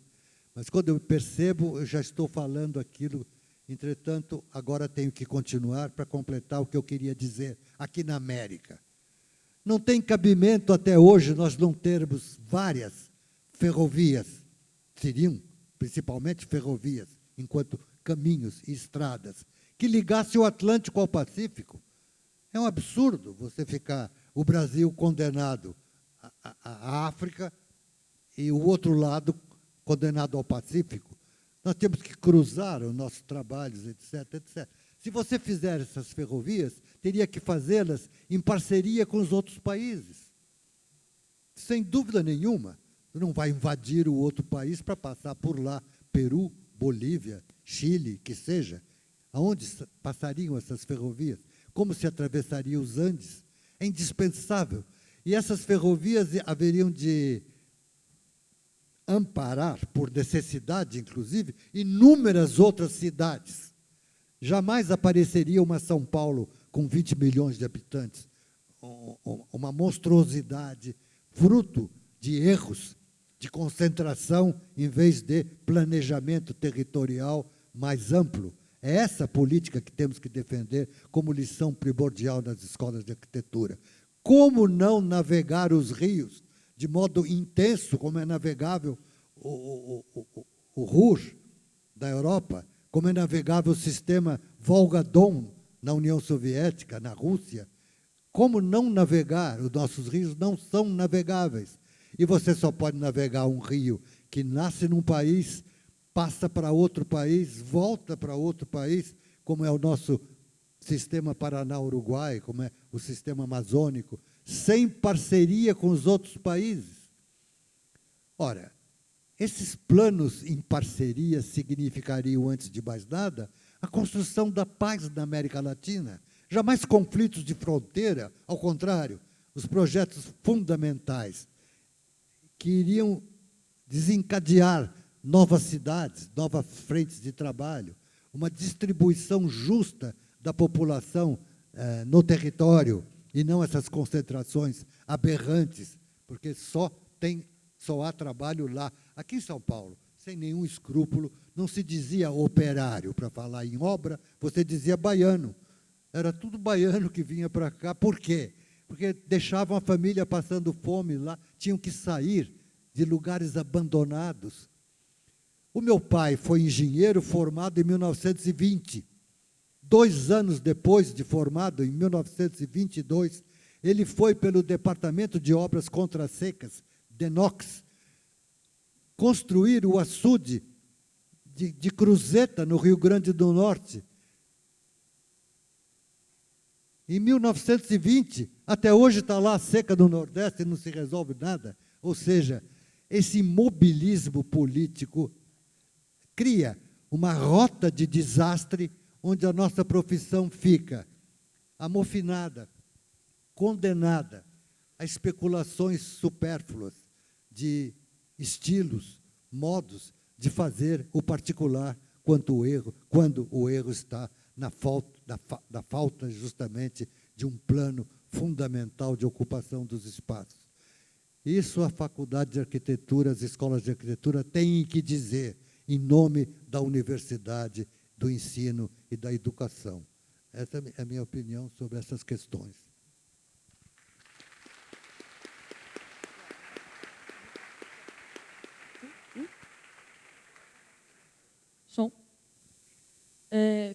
Mas quando eu percebo, eu já estou falando aquilo, entretanto, agora tenho que continuar para completar o que eu queria dizer aqui na América. Não tem cabimento até hoje nós não termos várias ferrovias, seriam principalmente ferrovias, enquanto caminhos e estradas, que ligassem o Atlântico ao Pacífico. É um absurdo você ficar, o Brasil condenado à África e o outro lado condenado ao Pacífico. Nós temos que cruzar os nossos trabalhos, etc, etc. Se você fizer essas ferrovias, teria que fazê-las em parceria com os outros países. Sem dúvida nenhuma, você não vai invadir o outro país para passar por lá, Peru, Bolívia, Chile, que seja. Aonde passariam essas ferrovias? Como se atravessaria os Andes? É indispensável. E essas ferrovias haveriam de amparar, por necessidade, inclusive, inúmeras outras cidades. Jamais apareceria uma São Paulo com 20 milhões de habitantes, uma monstruosidade, fruto de erros, de concentração, em vez de planejamento territorial mais amplo. É essa política que temos que defender como lição primordial nas escolas de arquitetura. Como não navegar os rios de modo intenso, como é navegável o Ruhr da Europa, como é navegável o sistema Volga-Don na União Soviética, na Rússia. Como não navegar? Os nossos rios não são navegáveis. E você só pode navegar um rio que nasce num país, passa para outro país, volta para outro país, como é o nosso sistema Paraná-Uruguai, como é o sistema amazônico, sem parceria com os outros países. Ora, esses planos em parceria significariam, antes de mais nada, a construção da paz na América Latina. Jamais conflitos de fronteira, ao contrário, os projetos fundamentais que iriam desencadear novas cidades, novas frentes de trabalho, uma distribuição justa da população no território, e não essas concentrações aberrantes, porque só há trabalho lá. Aqui em São Paulo, sem nenhum escrúpulo, não se dizia operário para falar em obra, você dizia baiano. Era tudo baiano que vinha para cá. Por quê? Porque deixavam a família passando fome lá, tinham que sair de lugares abandonados. O meu pai foi engenheiro formado em 1920. 2 anos depois de formado, em 1922, ele foi pelo Departamento de Obras Contra-Secas, DENOX, construir o açude de Cruzeta, no Rio Grande do Norte. Em 1920, até hoje está lá a seca do Nordeste e não se resolve nada. Ou seja, esse imobilismo político cria uma rota de desastre onde a nossa profissão fica amofinada, condenada a especulações supérfluas de estilos, modos de fazer o particular quando o erro está na falta justamente de um plano fundamental de ocupação dos espaços. Isso a Faculdade de Arquitetura, as escolas de arquitetura têm que dizer, em nome da universidade, do ensino e da educação. Essa é a minha opinião sobre essas questões. Som.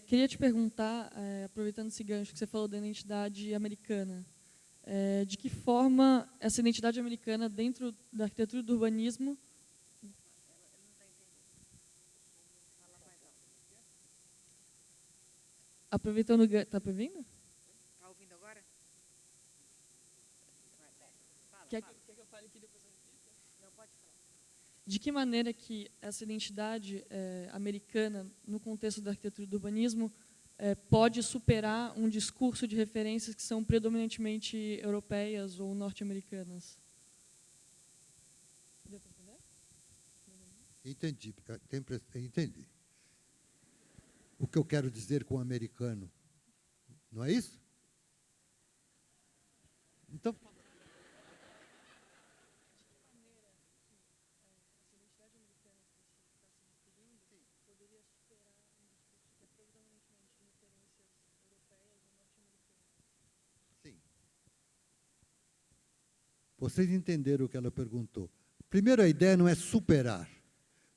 Queria te perguntar, aproveitando esse gancho que você falou da identidade americana, de que forma essa identidade americana dentro da arquitetura e do urbanismo... Aproveitando... Está ouvindo? Está ouvindo agora? Quer que eu fale aqui depois? Não, pode falar. De que maneira que essa identidade americana, no contexto da arquitetura e do urbanismo, pode superar um discurso de referências que são predominantemente europeias ou norte-americanas? Deu para entender? Entendi. O que eu quero dizer com o americano, não é isso? Então, vocês entenderam o que ela perguntou. Primeiro, a ideia não é superar.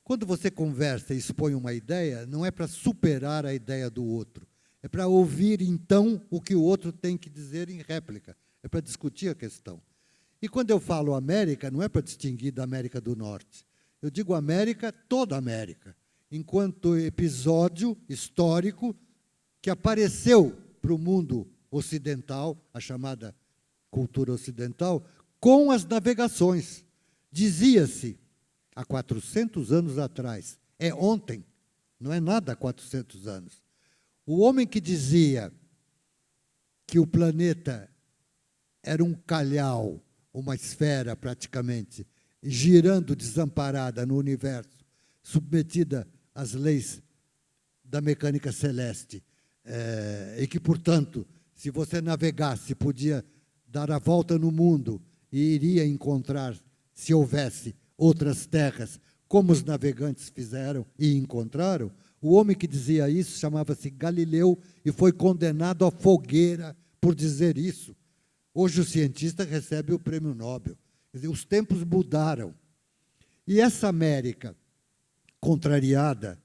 Quando você conversa e expõe uma ideia, não é para superar a ideia do outro. É para ouvir, então, o que o outro tem que dizer em réplica. É para discutir a questão. E quando eu falo América, não é para distinguir da América do Norte. Eu digo América, toda a América, enquanto episódio histórico que apareceu para o mundo ocidental, a chamada cultura ocidental, com as navegações. Dizia-se, há 400 anos atrás, é ontem, não é nada há 400 anos. O homem que dizia que o planeta era um calhau, uma esfera praticamente, girando desamparada no universo, submetida às leis da mecânica celeste, e que, portanto, se você navegasse, podia dar a volta no mundo e iria encontrar, se houvesse outras terras, como os navegantes fizeram e encontraram. O homem que dizia isso chamava-se Galileu e foi condenado à fogueira por dizer isso. Hoje o cientista recebe o prêmio Nobel. Quer dizer, os tempos mudaram. E essa América, contrariada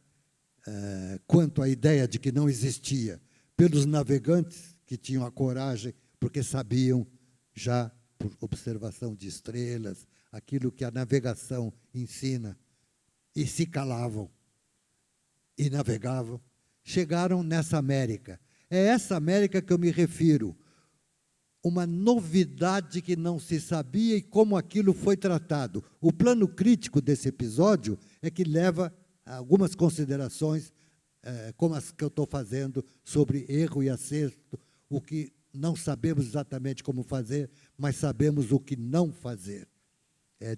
quanto à ideia de que não existia, pelos navegantes que tinham a coragem, porque sabiam já, por observação de estrelas, aquilo que a navegação ensina, e se calavam, e navegavam, chegaram nessa América. É essa América que eu me refiro. Uma novidade que não se sabia e como aquilo foi tratado. O plano crítico desse episódio é que leva a algumas considerações, como as que eu estou fazendo, sobre erro e acerto, o que não sabemos exatamente como fazer, mas sabemos o que não fazer.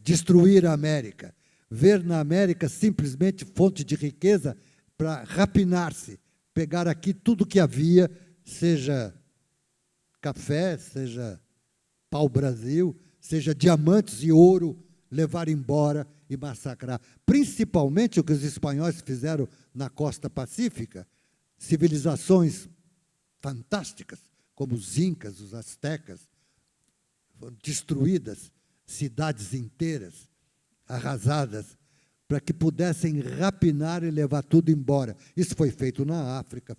Destruir a América, ver na América simplesmente fonte de riqueza para rapinar-se, pegar aqui tudo que havia, seja café, seja pau-brasil, seja diamantes e ouro, levar embora e massacrar. Principalmente o que os espanhóis fizeram na costa pacífica, civilizações fantásticas, como os incas, os astecas, foram destruídas, cidades inteiras, arrasadas, para que pudessem rapinar e levar tudo embora. Isso foi feito na África.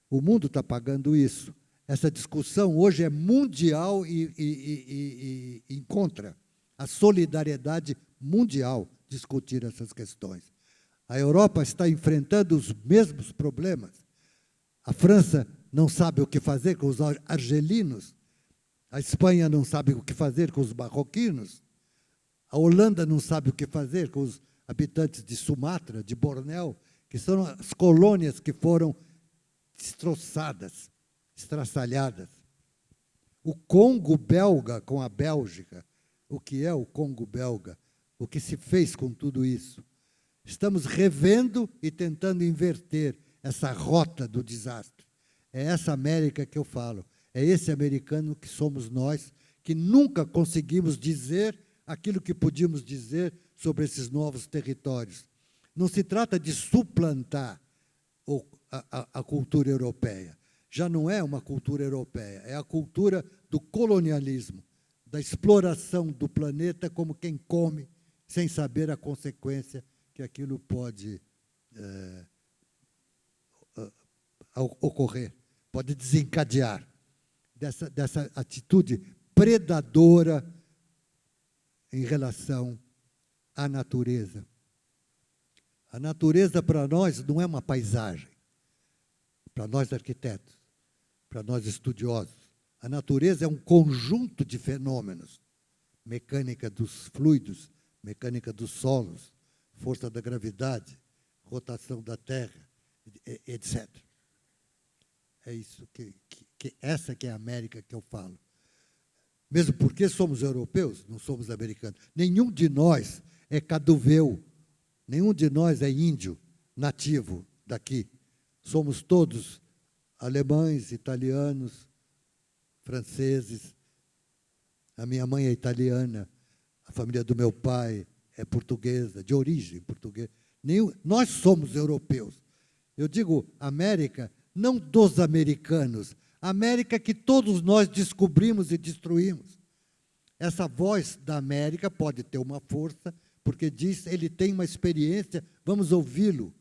O mundo está pagando isso. Essa discussão hoje é mundial e encontra a solidariedade mundial discutir essas questões. A Europa está enfrentando os mesmos problemas. A França não sabe o que fazer com os argelinos, a Espanha não sabe o que fazer com os marroquinos, a Holanda não sabe o que fazer com os habitantes de Sumatra, de Bornéu, que são as colônias que foram destroçadas, estraçalhadas. O Congo belga com a Bélgica, o que é o Congo belga? O que se fez com tudo isso? Estamos revendo e tentando inverter essa rota do desastre. É essa América que eu falo. É esse americano que somos nós, que nunca conseguimos dizer aquilo que podíamos dizer sobre esses novos territórios. Não se trata de suplantar a cultura europeia. Já não é uma cultura europeia, é a cultura do colonialismo, da exploração do planeta como quem come, sem saber a consequência que aquilo pode ocorrer, pode desencadear dessa atitude predadora em relação à natureza. A natureza, para nós, não é uma paisagem. Para nós arquitetos, para nós estudiosos. A natureza é um conjunto de fenômenos. Mecânica dos fluidos, mecânica dos solos, força da gravidade, rotação da Terra, etc. É isso essa que é a América que eu falo. Mesmo porque somos europeus, não somos americanos. Nenhum de nós é caduveu, nenhum de nós é índio nativo daqui. Somos todos alemães, italianos, franceses. A minha mãe é italiana, a família do meu pai é portuguesa, de origem portuguesa. Nós somos europeus. Eu digo América, não dos americanos, América que todos nós descobrimos e destruímos. Essa voz da América pode ter uma força, porque diz ele tem uma experiência, vamos ouvi-lo.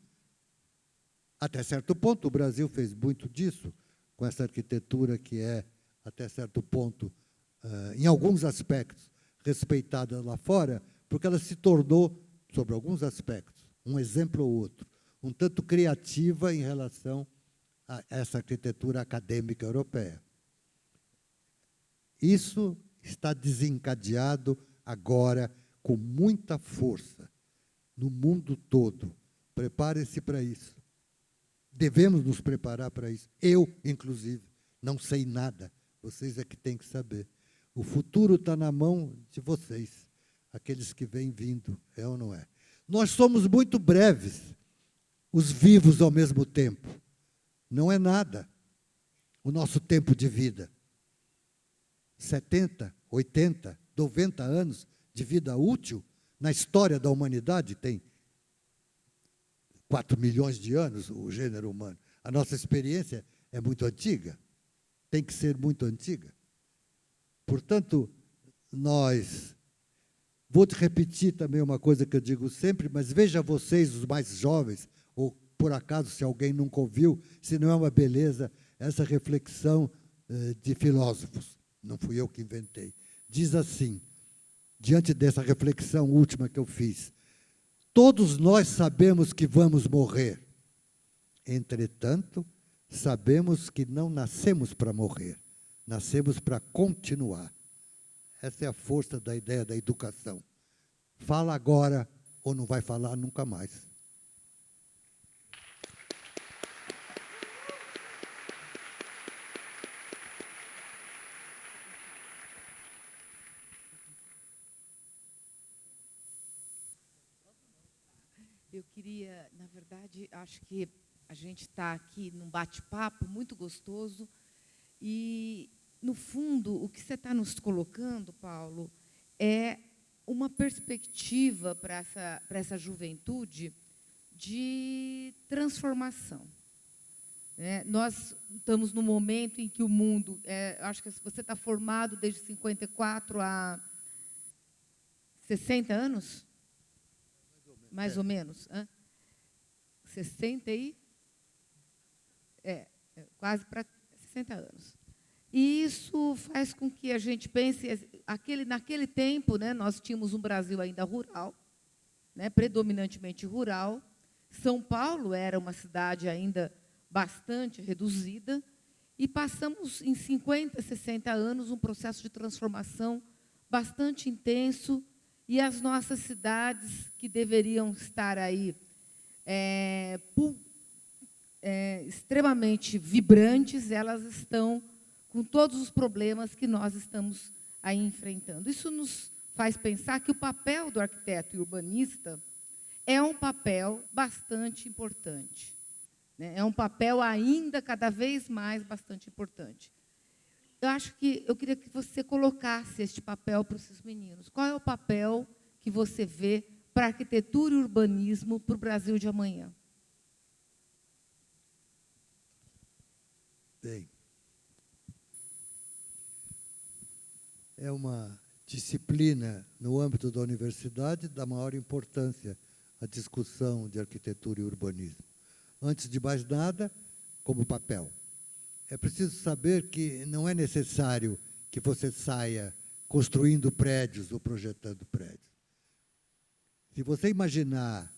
Até certo ponto, o Brasil fez muito disso, com essa arquitetura que é, até certo ponto, em alguns aspectos, respeitada lá fora, porque ela se tornou, sobre alguns aspectos, um exemplo ou outro, um tanto criativa em relação a essa arquitetura acadêmica europeia. Isso está desencadeado agora com muita força no mundo todo. Prepare-se para isso. Devemos nos preparar para isso. Eu, inclusive, não sei nada. Vocês é que têm que saber. O futuro está na mão de vocês, aqueles que vêm vindo, é ou não é? Nós somos muito breves, os vivos ao mesmo tempo. Não é nada o nosso tempo de vida. 70, 80, 90 anos de vida útil na história da humanidade tem 4 milhões de anos, o gênero humano. A nossa experiência é muito antiga, tem que ser muito antiga. Portanto, vou te repetir também uma coisa que eu digo sempre, mas veja vocês, os mais jovens, ou por acaso, se alguém nunca ouviu, se não é uma beleza, essa reflexão de filósofos. Não fui eu que inventei. Diz assim, diante dessa reflexão última que eu fiz, todos nós sabemos que vamos morrer. Entretanto, sabemos que não nascemos para morrer, nascemos para continuar. Essa é a força da ideia da educação. Fala agora ou não vai falar nunca mais. Eu queria, na verdade, acho que a gente está aqui num bate-papo muito gostoso e, no fundo, o que você está nos colocando, Paulo, é uma perspectiva para essa juventude de transformação. Nós estamos num momento em que o mundo, acho que você está formado desde 54 a 60 anos? Mais ou menos. 60 e... quase para 60 anos. E isso faz com que a gente pense... Naquele tempo, nós tínhamos um Brasil ainda rural, predominantemente rural. São Paulo era uma cidade ainda bastante reduzida, e passamos, em 50, 60 anos, um processo de transformação bastante intenso, e as nossas cidades, que deveriam estar aí extremamente vibrantes, elas estão com todos os problemas que nós estamos aí enfrentando. Isso nos faz pensar que o papel do arquiteto e urbanista é um papel bastante importante, né? É um papel ainda cada vez mais bastante importante. Eu queria que você colocasse este papel para os seus meninos. Qual é o papel que você vê para a arquitetura e urbanismo para o Brasil de amanhã? Bem, é uma disciplina no âmbito da universidade da maior importância, a discussão de arquitetura e urbanismo. Antes de mais nada, como papel. É preciso saber que não é necessário que você saia construindo prédios ou projetando prédios. Se você imaginar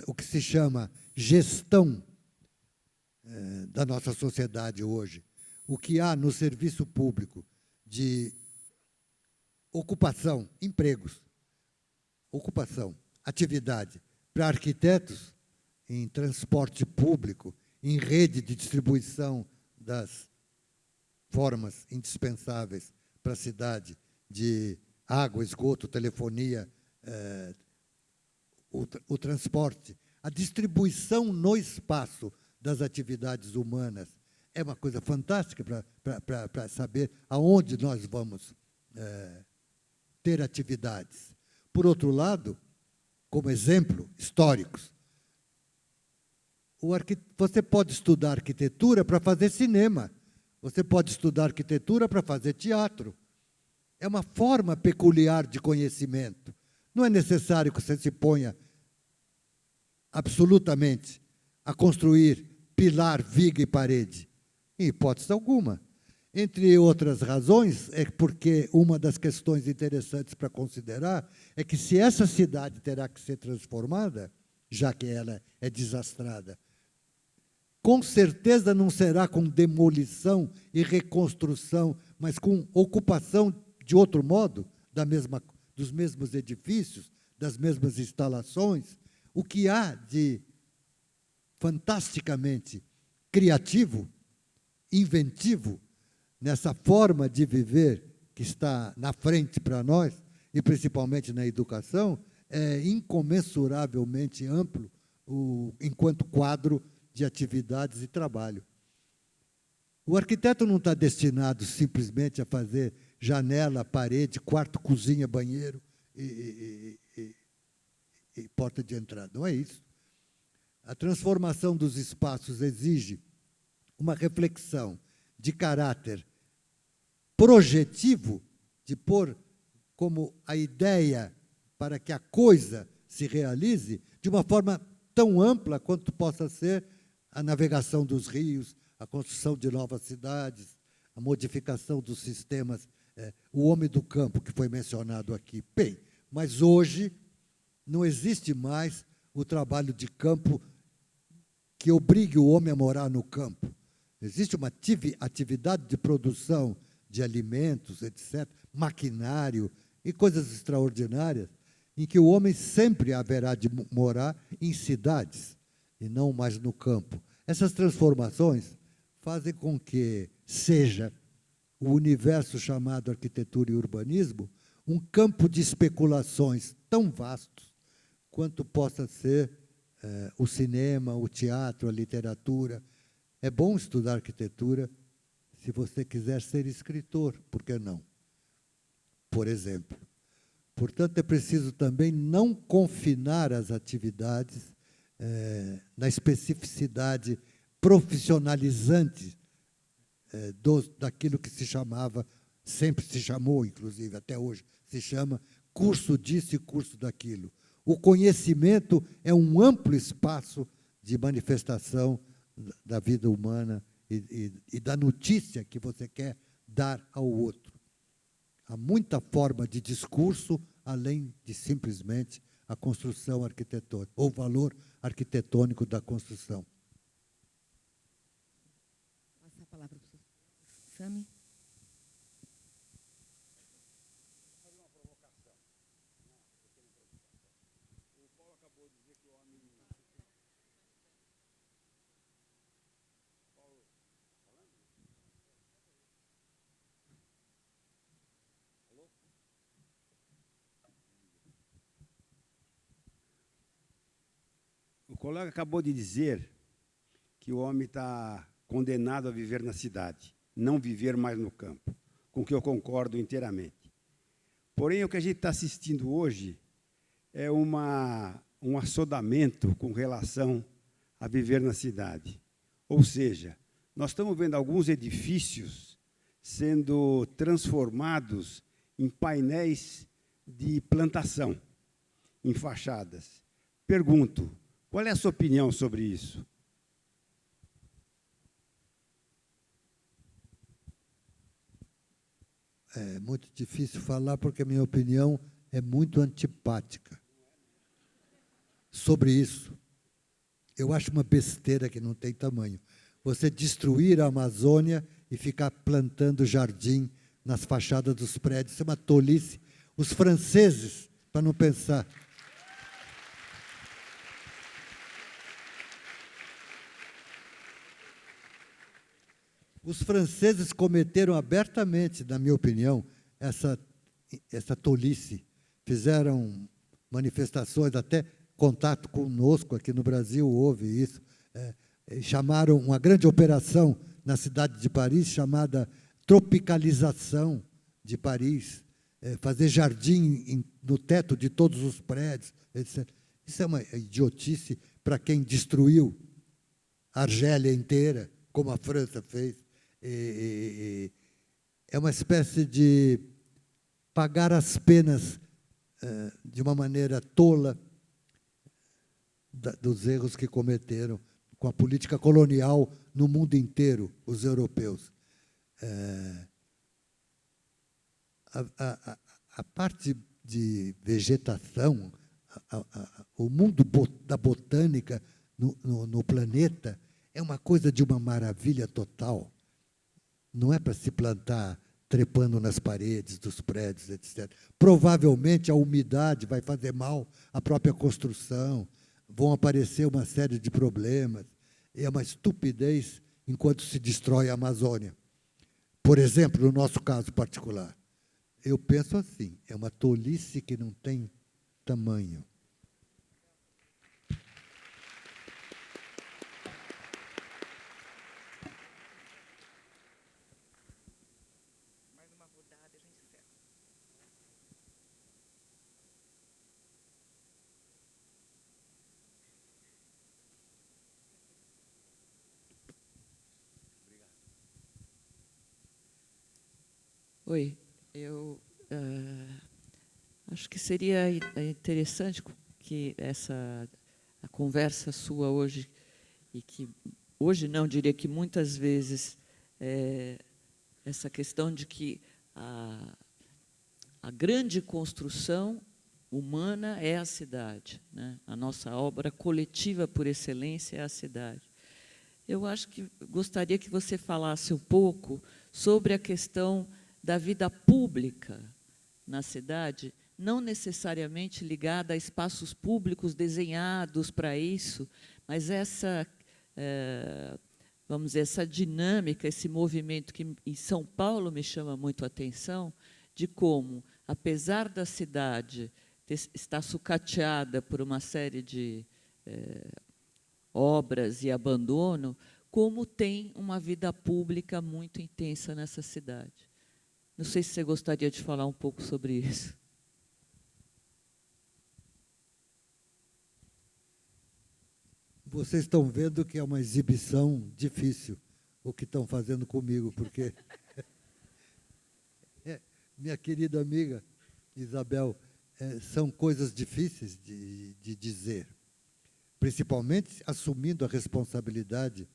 o que se chama gestão da nossa sociedade hoje, o que há no serviço público de ocupação, empregos, ocupação, atividade para arquitetos em transporte público, em rede de distribuição das formas indispensáveis para a cidade, de água, esgoto, telefonia, o transporte, a distribuição no espaço das atividades humanas é uma coisa fantástica para saber aonde nós vamos ter atividades. Por outro lado, como exemplo, históricos, você pode estudar arquitetura para fazer cinema, você pode estudar arquitetura para fazer teatro. É uma forma peculiar de conhecimento. Não é necessário que você se ponha absolutamente a construir pilar, viga e parede, em hipótese alguma. Entre outras razões, é porque uma das questões interessantes para considerar é que se essa cidade terá que ser transformada, já que ela é desastrada, com certeza não será com demolição e reconstrução, mas com ocupação de outro modo, dos mesmos edifícios, das mesmas instalações. O que há de fantasticamente criativo, inventivo, nessa forma de viver que está na frente para nós, e principalmente na educação, é incomensuravelmente amplo enquanto quadro de atividades e trabalho. O arquiteto não está destinado simplesmente a fazer janela, parede, quarto, cozinha, banheiro e porta de entrada. Não é isso. A transformação dos espaços exige uma reflexão de caráter projetivo, de pôr como a ideia para que a coisa se realize de uma forma tão ampla quanto possa ser a navegação dos rios, a construção de novas cidades, a modificação dos sistemas, o homem do campo, que foi mencionado aqui. Bem, mas hoje não existe mais o trabalho de campo que obrigue o homem a morar no campo. Existe uma atividade de produção de alimentos, etc., maquinário e coisas extraordinárias, em que o homem sempre haverá de morar em cidades e não mais no campo. Essas transformações fazem com que seja o universo chamado arquitetura e urbanismo um campo de especulações tão vastos quanto possa ser o cinema, o teatro, a literatura. É bom estudar arquitetura se você quiser ser escritor, por que não? Por exemplo. Portanto, é preciso também não confinar as atividades na especificidade profissionalizante daquilo que se chamava, sempre se chamou, inclusive, até hoje, se chama curso disso e curso daquilo. O conhecimento é um amplo espaço de manifestação da vida humana e da notícia que você quer dar ao outro. Há muita forma de discurso, além de simplesmente a construção arquitetônica, ou o valor arquitetônico da construção. Passar a palavra para o Sami. colega acabou de dizer que o homem está condenado a viver na cidade, não viver mais no campo, com o que eu concordo inteiramente. Porém, o que a gente está assistindo hoje é um assodamento com relação a viver na cidade. Ou seja, nós estamos vendo alguns edifícios sendo transformados em painéis de plantação, em fachadas. Pergunto, qual é a sua opinião sobre isso? É muito difícil falar porque a minha opinião é muito antipática sobre isso. Eu acho uma besteira que não tem tamanho. Você destruir a Amazônia e ficar plantando jardim nas fachadas dos prédios, isso é uma tolice. Os franceses, para não pensar... Os franceses cometeram abertamente, na minha opinião, essa tolice. Fizeram manifestações, até contato conosco aqui no Brasil, houve isso. Chamaram uma grande operação na cidade de Paris, chamada tropicalização de Paris, fazer jardim no teto de todos os prédios, etc. Isso é uma idiotice para quem destruiu a Argélia inteira, como a França fez. É uma espécie de pagar as penas de uma maneira tola dos erros que cometeram com a política colonial no mundo inteiro, os europeus. A parte de vegetação, o mundo da botânica no planeta é uma coisa de uma maravilha total. Não é para se plantar trepando nas paredes dos prédios, etc. Provavelmente a umidade vai fazer mal à própria construção, vão aparecer uma série de problemas. É uma estupidez enquanto se destrói a Amazônia. Por exemplo, no nosso caso particular, eu penso assim, é uma tolice que não tem tamanho. Oi, eu acho que seria interessante que a conversa sua hoje, e que hoje não, diria que muitas vezes, essa questão de que a grande construção humana é a cidade, né? A nossa obra coletiva por excelência é a cidade. Eu acho que gostaria que você falasse um pouco sobre a questão da vida pública na cidade, não necessariamente ligada a espaços públicos desenhados para isso, mas essa, vamos dizer, essa dinâmica, esse movimento que em São Paulo me chama muito a atenção, de como, apesar da cidade estar sucateada por uma série de obras e abandono, como tem uma vida pública muito intensa nessa cidade. Não sei se você gostaria de falar um pouco sobre isso. Vocês estão vendo que é uma exibição difícil o que estão fazendo comigo, porque minha querida amiga Isabel, são coisas difíceis de dizer, principalmente assumindo a responsabilidade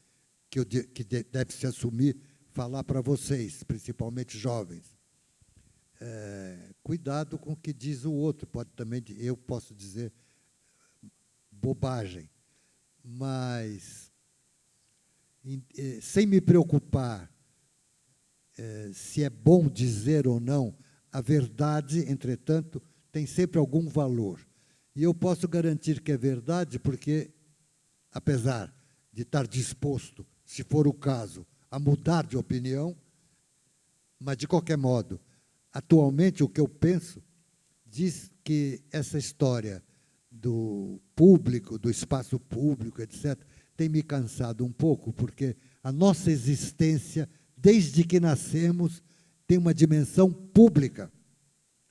que deve se assumir, falar para vocês, principalmente jovens. Cuidado com o que diz o outro, eu posso dizer bobagem, mas sem me preocupar se é bom dizer ou não, a verdade, entretanto, tem sempre algum valor. E eu posso garantir que é verdade porque, apesar de estar disposto, se for o caso, a mudar de opinião, mas, de qualquer modo, atualmente o que eu penso diz que essa história do público, do espaço público, etc., tem me cansado um pouco, porque a nossa existência, desde que nascemos, tem uma dimensão pública.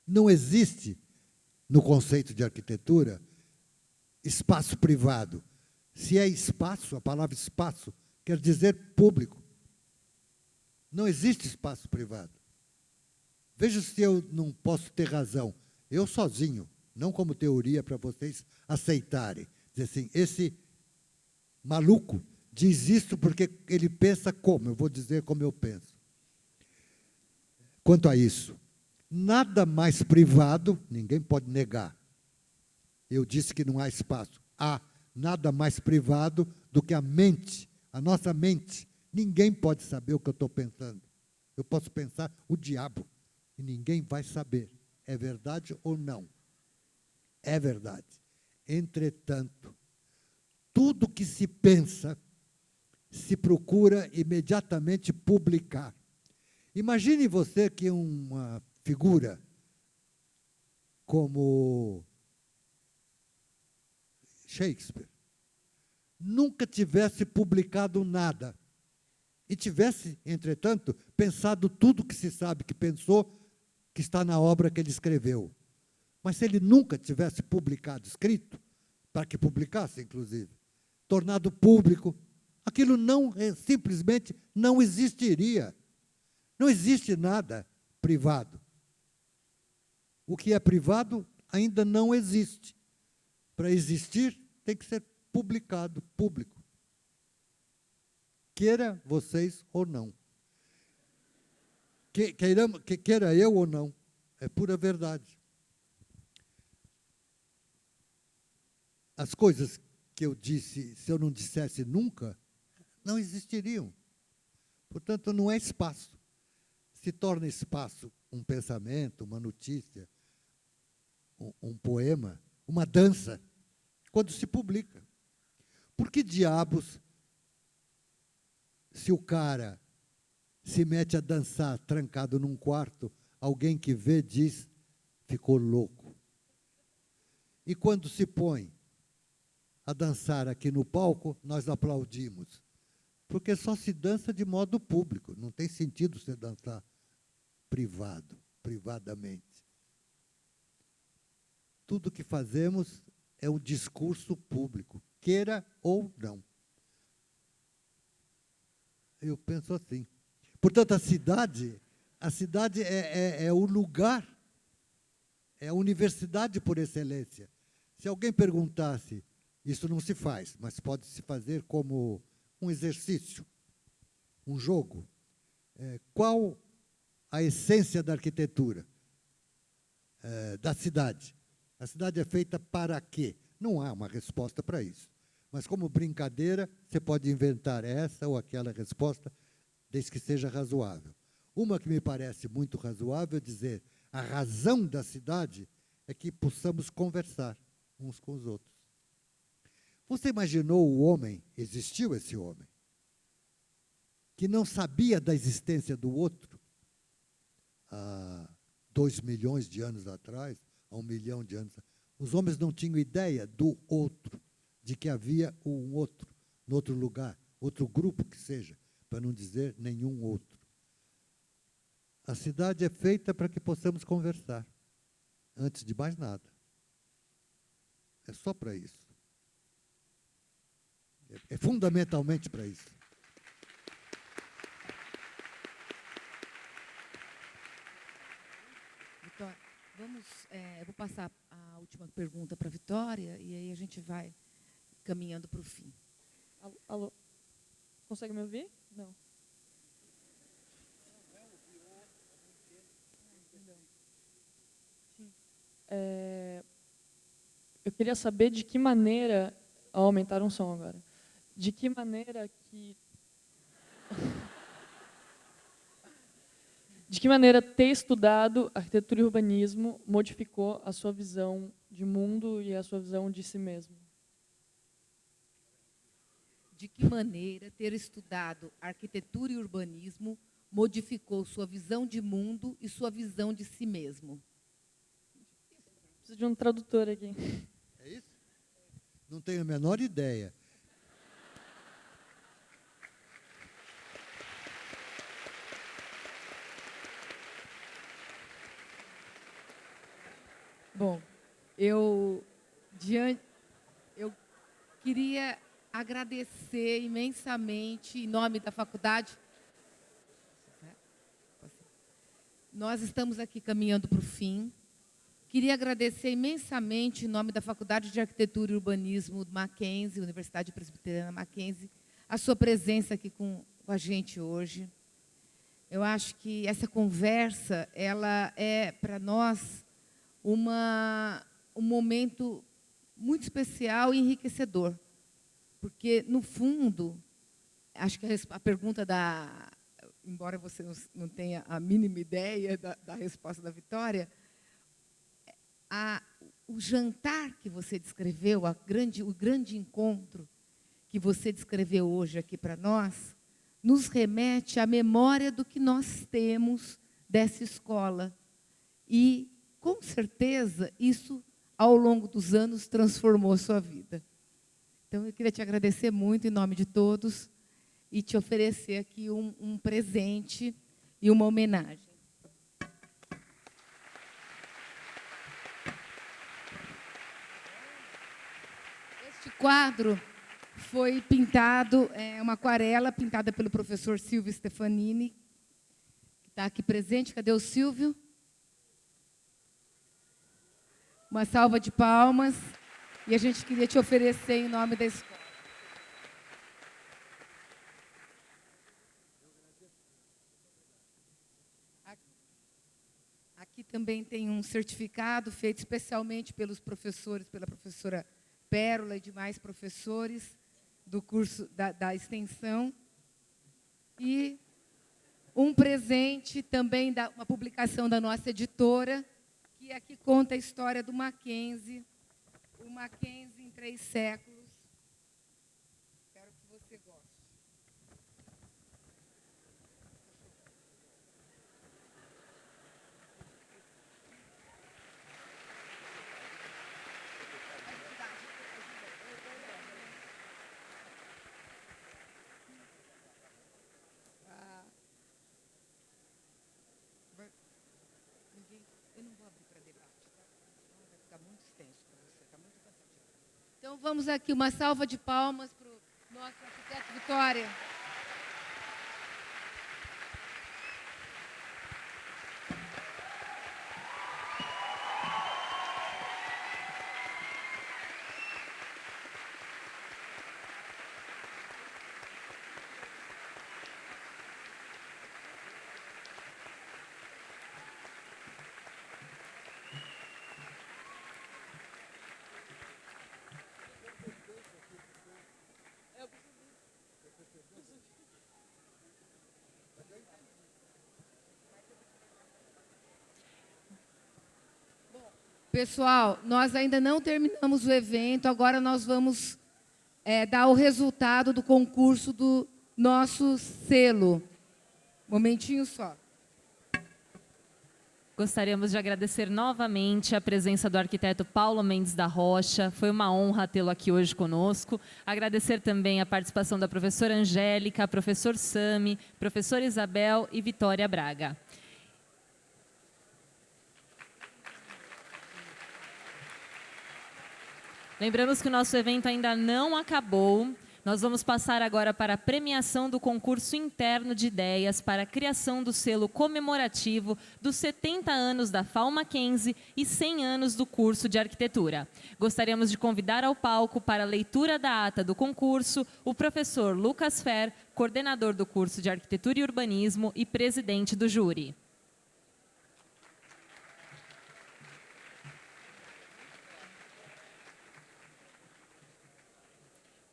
Não existe, no conceito de arquitetura, espaço privado. Se é espaço, a palavra espaço quer dizer público. Não existe espaço privado. Veja se eu não posso ter razão. Eu sozinho, não como teoria para vocês aceitarem. Dizer assim, esse maluco diz isso porque ele pensa como. Eu vou dizer como eu penso. Quanto a isso, nada mais privado, ninguém pode negar. Eu disse que não há espaço. Há nada mais privado do que a mente, a nossa mente. Ninguém pode saber o que eu estou pensando. Eu posso pensar o diabo e ninguém vai saber. É verdade ou não? É verdade. Entretanto, tudo que se pensa, se procura imediatamente publicar. Imagine você que uma figura como Shakespeare nunca tivesse publicado nada e tivesse, entretanto, pensado tudo que se sabe que pensou, que está na obra que ele escreveu. Mas se ele nunca tivesse publicado, escrito, para que publicasse, inclusive, tornado público, aquilo não, simplesmente não existiria. Não existe nada privado. O que é privado ainda não existe. Para existir, tem que ser publicado, público. Queira vocês ou não. Queira eu ou não. É pura verdade. As coisas que eu disse, se eu não dissesse nunca, não existiriam. Portanto, não é espaço. Se torna espaço um pensamento, uma notícia, um poema, uma dança, quando se publica. Por que diabos, se o cara se mete a dançar trancado num quarto, alguém que vê diz, ficou louco? E quando se põe a dançar aqui no palco, nós aplaudimos. Porque só se dança de modo público, não tem sentido você dançar privadamente. Tudo que fazemos é um discurso público, queira ou não. Eu penso assim. Portanto, a cidade é o lugar, é a universidade por excelência. Se alguém perguntasse, isso não se faz, mas pode se fazer como um exercício, um jogo. Qual a essência da arquitetura da cidade? A cidade é feita para quê? Não há uma resposta para isso. Mas, como brincadeira, você pode inventar essa ou aquela resposta, desde que seja razoável. Uma que me parece muito razoável é dizer a razão da cidade é que possamos conversar uns com os outros. Você imaginou o homem, existiu esse homem, que não sabia da existência do outro há 2 milhões de anos atrás, há 1 milhão de anos atrás. Os homens não tinham ideia do outro, de que havia um outro, em outro lugar, outro grupo que seja, para não dizer nenhum outro. A cidade é feita para que possamos conversar, antes de mais nada. É só para isso. É fundamentalmente para isso. Vitória, eu vou passar a última pergunta para a Vitória e aí a gente vai caminhando para o fim. Alô? Consegue me ouvir? Não. Eu queria saber de que maneira... aumentaram o som agora. De que maneira que... De que maneira ter estudado arquitetura e urbanismo modificou a sua visão de mundo e a sua visão de si mesmo? De que maneira ter estudado arquitetura e urbanismo modificou sua visão de mundo e sua visão de si mesmo? Preciso de um tradutor aqui. É isso? Não tenho a menor ideia. Bom, eu queria agradecer imensamente, em nome da faculdade. Nós estamos aqui caminhando para o fim. Queria agradecer imensamente, em nome da Faculdade de Arquitetura e Urbanismo do Mackenzie, Universidade Presbiteriana Mackenzie, a sua presença aqui com a gente hoje. Eu acho que essa conversa, ela é, para nós, um momento muito especial e enriquecedor. Porque, no fundo, acho que a pergunta embora você não tenha a mínima ideia da resposta da Vitória, o jantar que você descreveu, o grande encontro que você descreveu hoje aqui para nós, nos remete à memória do que nós temos dessa escola. E, com certeza, isso, ao longo dos anos, transformou a sua vida. Então, eu queria te agradecer muito, em nome de todos, e te oferecer aqui um presente e uma homenagem. Este quadro foi pintado, uma aquarela pintada pelo professor Silvio Stefanini, que está aqui presente. Cadê o Silvio? Uma salva de palmas. E a gente queria te oferecer em nome da escola. Aqui também tem um certificado feito especialmente pelos professores, pela professora Pérola e demais professores do curso da extensão. E um presente também, uma publicação da nossa editora, que aqui conta a história do Mackenzie, o Mackenzie em 3 séculos. Espero que você goste. Eu não vou abrir para debate, tá? Senão vai ficar muito extenso para você, está muito cansativo. Então, vamos aqui, uma salva de palmas para o nosso arquiteto Vitória. Pessoal, nós ainda não terminamos o evento, agora nós vamos dar o resultado do concurso do nosso selo. Momentinho só. Gostaríamos de agradecer novamente a presença do arquiteto Paulo Mendes da Rocha. Foi uma honra tê-lo aqui hoje conosco. Agradecer também a participação da professora Angélica, professor Sami, professora Isabel e Vitória Braga. Lembramos que o nosso evento ainda não acabou. Nós vamos passar agora para a premiação do concurso interno de ideias para a criação do selo comemorativo dos 70 anos da FAU Mackenzie e 100 anos do curso de arquitetura. Gostaríamos de convidar ao palco para a leitura da ata do concurso o professor Lucas Fer, coordenador do curso de arquitetura e urbanismo e presidente do júri.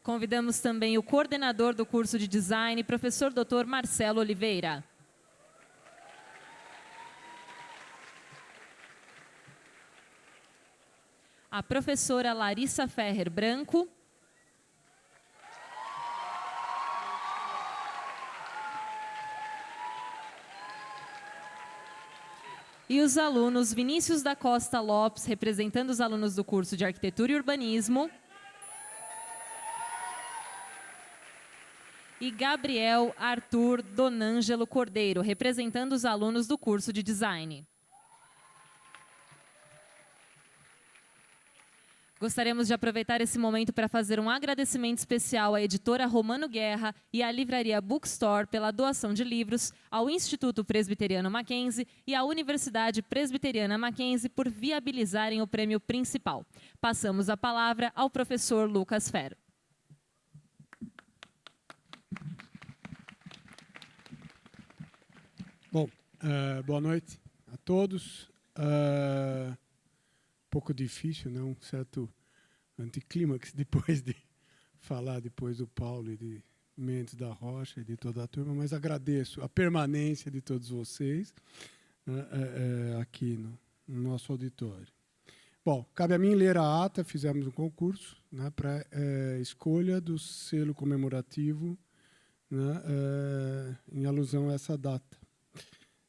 Convidamos também o coordenador do curso de design, professor Dr. Marcelo Oliveira. A professora Larissa Ferrer Branco. E os alunos Vinícius da Costa Lopes, representando os alunos do curso de arquitetura e urbanismo. e Gabriel Arthur Donângelo Cordeiro, representando os alunos do curso de Design. Gostaríamos de aproveitar esse momento para fazer um agradecimento especial à editora Romano Guerra e à livraria Bookstore pela doação de livros, ao Instituto Presbiteriano Mackenzie e à Universidade Presbiteriana Mackenzie por viabilizarem o prêmio principal. Passamos a palavra ao professor Lucas Ferro. Bom, boa noite a todos. Pouco difícil, né? Um certo anticlímax depois de falar depois do Paulo e de Mendes da Rocha e de toda a turma, mas agradeço a permanência de todos vocês aqui no nosso auditório. Bom, cabe a mim ler a ata, fizemos um concurso, né, para escolha do selo comemorativo, né, em alusão a essa data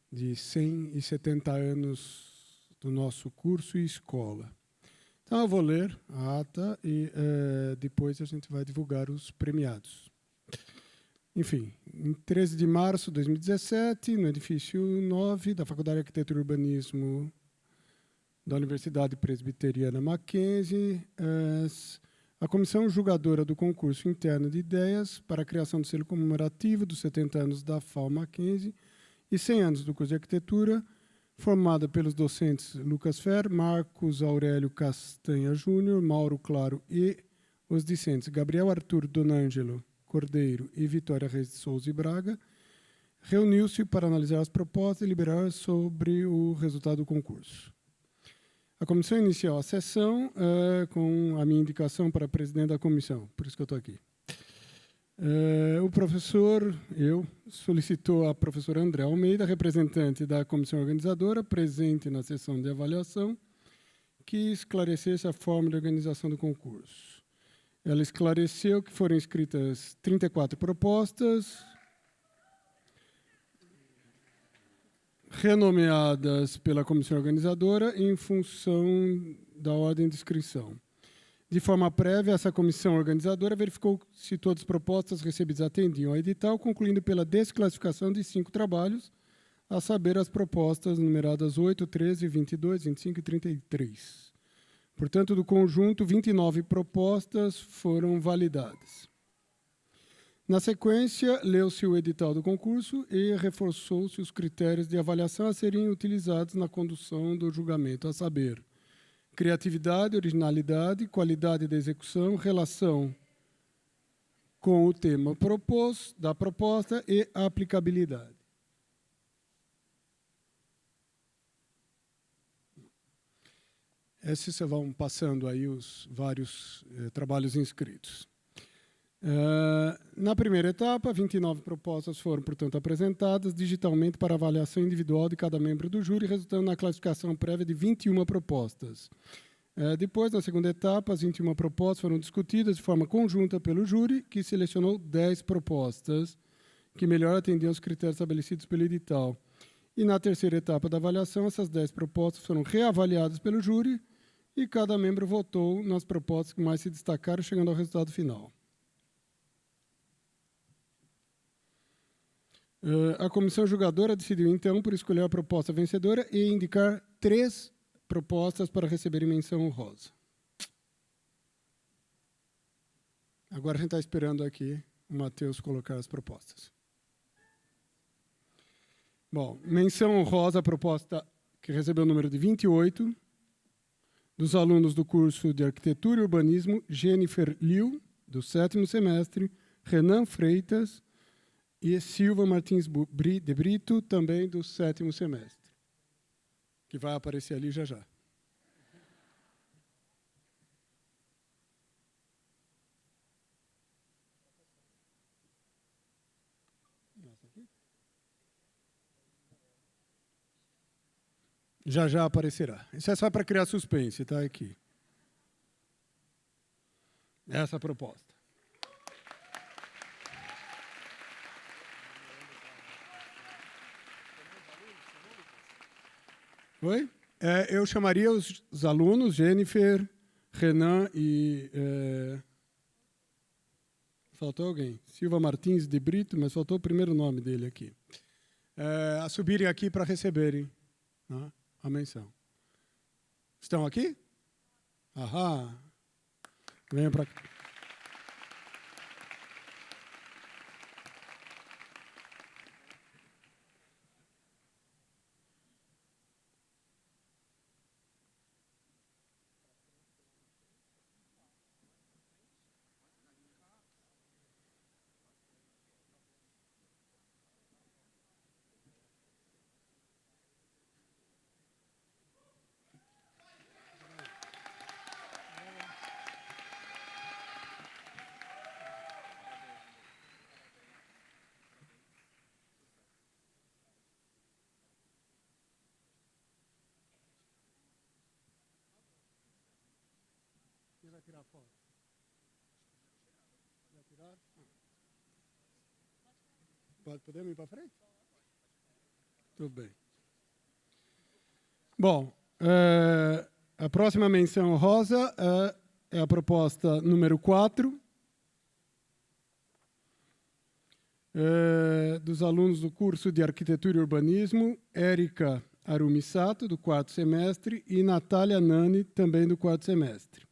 de 170 anos do nosso curso e escola. Então, eu vou ler a ata e depois a gente vai divulgar os premiados. Enfim, em 13 de março de 2017, no edifício 9 da Faculdade de Arquitetura e Urbanismo da Universidade Presbiteriana Mackenzie, a comissão julgadora do concurso interno de ideias para a criação do selo comemorativo dos 70 anos da FAO Mackenzie e 100 anos do curso de arquitetura, formada pelos docentes Lucas Fer, Marcos Aurélio Castanha Júnior, Mauro Claro e os discentes Gabriel Arthur Donângelo Cordeiro e Vitória Reis de Souza e Braga, reuniu-se para analisar as propostas e deliberar sobre o resultado do concurso. A comissão iniciou a sessão com a minha indicação para presidente da comissão, por isso que eu estou aqui. O professor, solicitou a professora André Almeida, representante da comissão organizadora, presente na sessão de avaliação, que esclarecesse a forma de organização do concurso. Ela esclareceu que foram escritas 34 propostas, renomeadas pela comissão organizadora em função da ordem de inscrição. De forma prévia, essa comissão organizadora verificou se todas as propostas recebidas atendiam ao edital, concluindo pela desclassificação de 5 trabalhos, a saber, as propostas numeradas 8, 13, 22, 25 e 33. Portanto, do conjunto, 29 propostas foram validadas. Na sequência, leu-se o edital do concurso e reforçou-se os critérios de avaliação a serem utilizados na condução do julgamento, a saber, criatividade, originalidade, qualidade da execução, relação com o tema da proposta e aplicabilidade. Esses vão passando aí os vários trabalhos inscritos. Na primeira etapa, 29 propostas foram, portanto, apresentadas digitalmente para avaliação individual de cada membro do júri, resultando na classificação prévia de 21 propostas. Depois, na segunda etapa, as 21 propostas foram discutidas de forma conjunta pelo júri, que selecionou 10 propostas que melhor atendiam aos critérios estabelecidos pelo edital. E na terceira etapa da avaliação, essas 10 propostas foram reavaliadas pelo júri e cada membro votou nas propostas que mais se destacaram, chegando ao resultado final. A comissão julgadora decidiu, então, por escolher a proposta vencedora e indicar 3 propostas para receberem menção honrosa. Agora a gente está esperando aqui o Matheus colocar as propostas. Bom, menção honrosa, a proposta que recebeu o número de 28, dos alunos do curso de Arquitetura e Urbanismo, Jennifer Liu, do 7º semestre, Renan Freitas e Silva Martins de Brito, também do 7º semestre, que vai aparecer ali já já. Já já aparecerá. Isso é só para criar suspense, tá? Aqui. Essa é a proposta. Oi? Eu chamaria os alunos, Jennifer, Renan e Faltou alguém. Silva Martins de Brito, mas faltou o primeiro nome dele aqui. A subirem aqui para receberem, né, a menção. Estão aqui? Ahá. Venham para cá. Quem vai tirar foto? Vai tirar? Podemos ir para frente? Tudo bem. Bom, a próxima menção rosa é a proposta número 4, dos alunos do curso de Arquitetura e Urbanismo, Érica Arumi Sato, do 4º semestre, e Natália Nani, também do 4º semestre.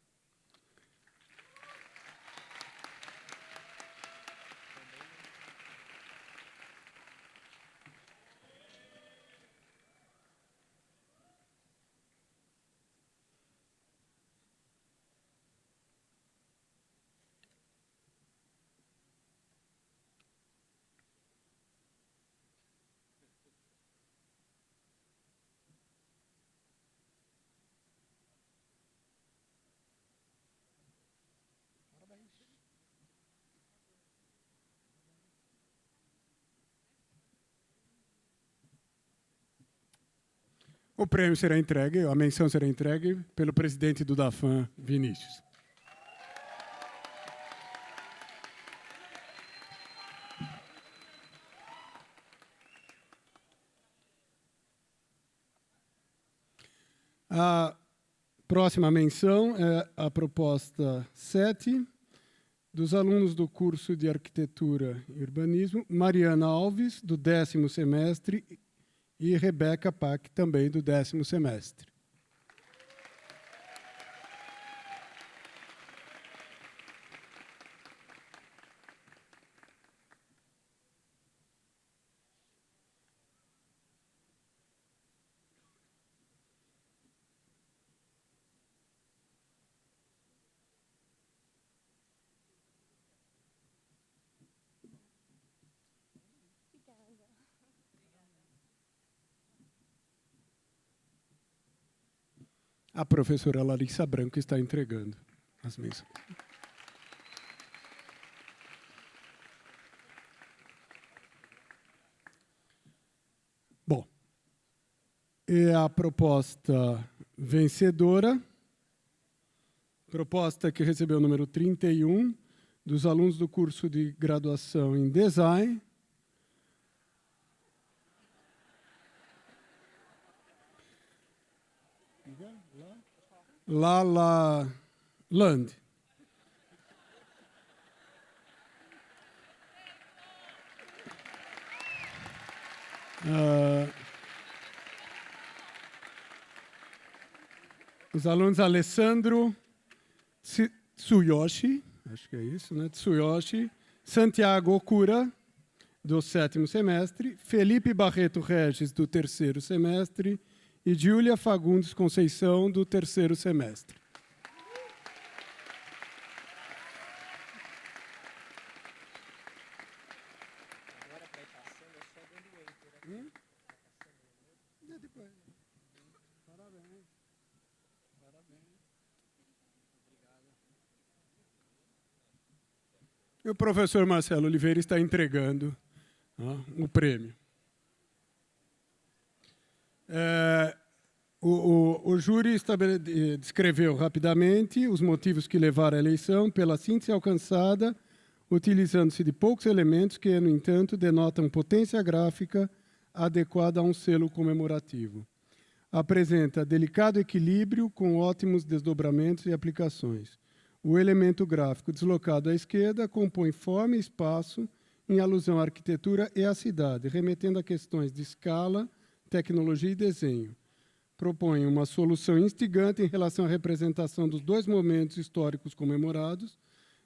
O prêmio será entregue, a menção será entregue pelo presidente do DAFAM, Vinícius. A próxima menção é a proposta 7, dos alunos do curso de Arquitetura e Urbanismo, Mariana Alves, do 10º semestre, e Rebeca Pac, também do 10º semestre. A professora Larissa Branco está entregando as menções. Bom, é a proposta vencedora, proposta que recebeu o número 31, dos alunos do curso de graduação em Design, Lala Land. Os alunos Alessandro Tsuyoshi, acho que é isso, né? Tsuyoshi, Santiago Okura, do 7º semestre, Felipe Barreto Regis, do 3º semestre, e Júlia Fagundes Conceição, do 3º semestre. E o professor Marcelo Oliveira está entregando, ó, o prêmio. O júri descreveu rapidamente os motivos que levaram à eleição pela síntese alcançada, utilizando-se de poucos elementos que, no entanto, denotam potência gráfica adequada a um selo comemorativo. Apresenta delicado equilíbrio com ótimos desdobramentos e aplicações. O elemento gráfico deslocado à esquerda compõe forma e espaço em alusão à arquitetura e à cidade, remetendo a questões de escala, tecnologia e desenho. Propõe uma solução instigante em relação à representação dos dois momentos históricos comemorados,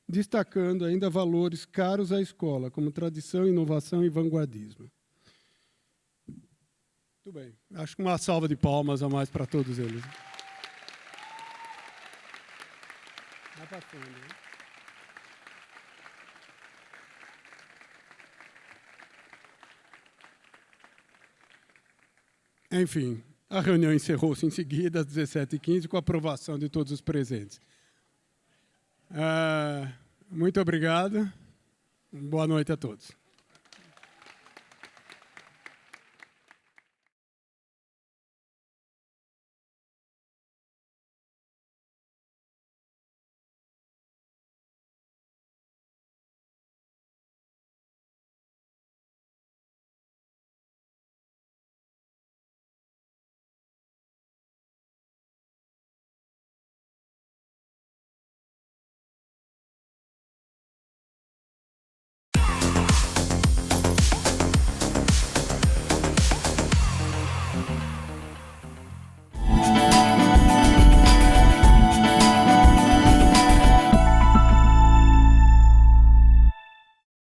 destacando ainda valores caros à escola, como tradição, inovação e vanguardismo. Muito bem. Acho que uma salva de palmas a mais para todos eles. Vai para fundo, hein? Enfim, a reunião encerrou-se em seguida, às 17h15, com a aprovação de todos os presentes. Muito obrigado. Boa noite a todos.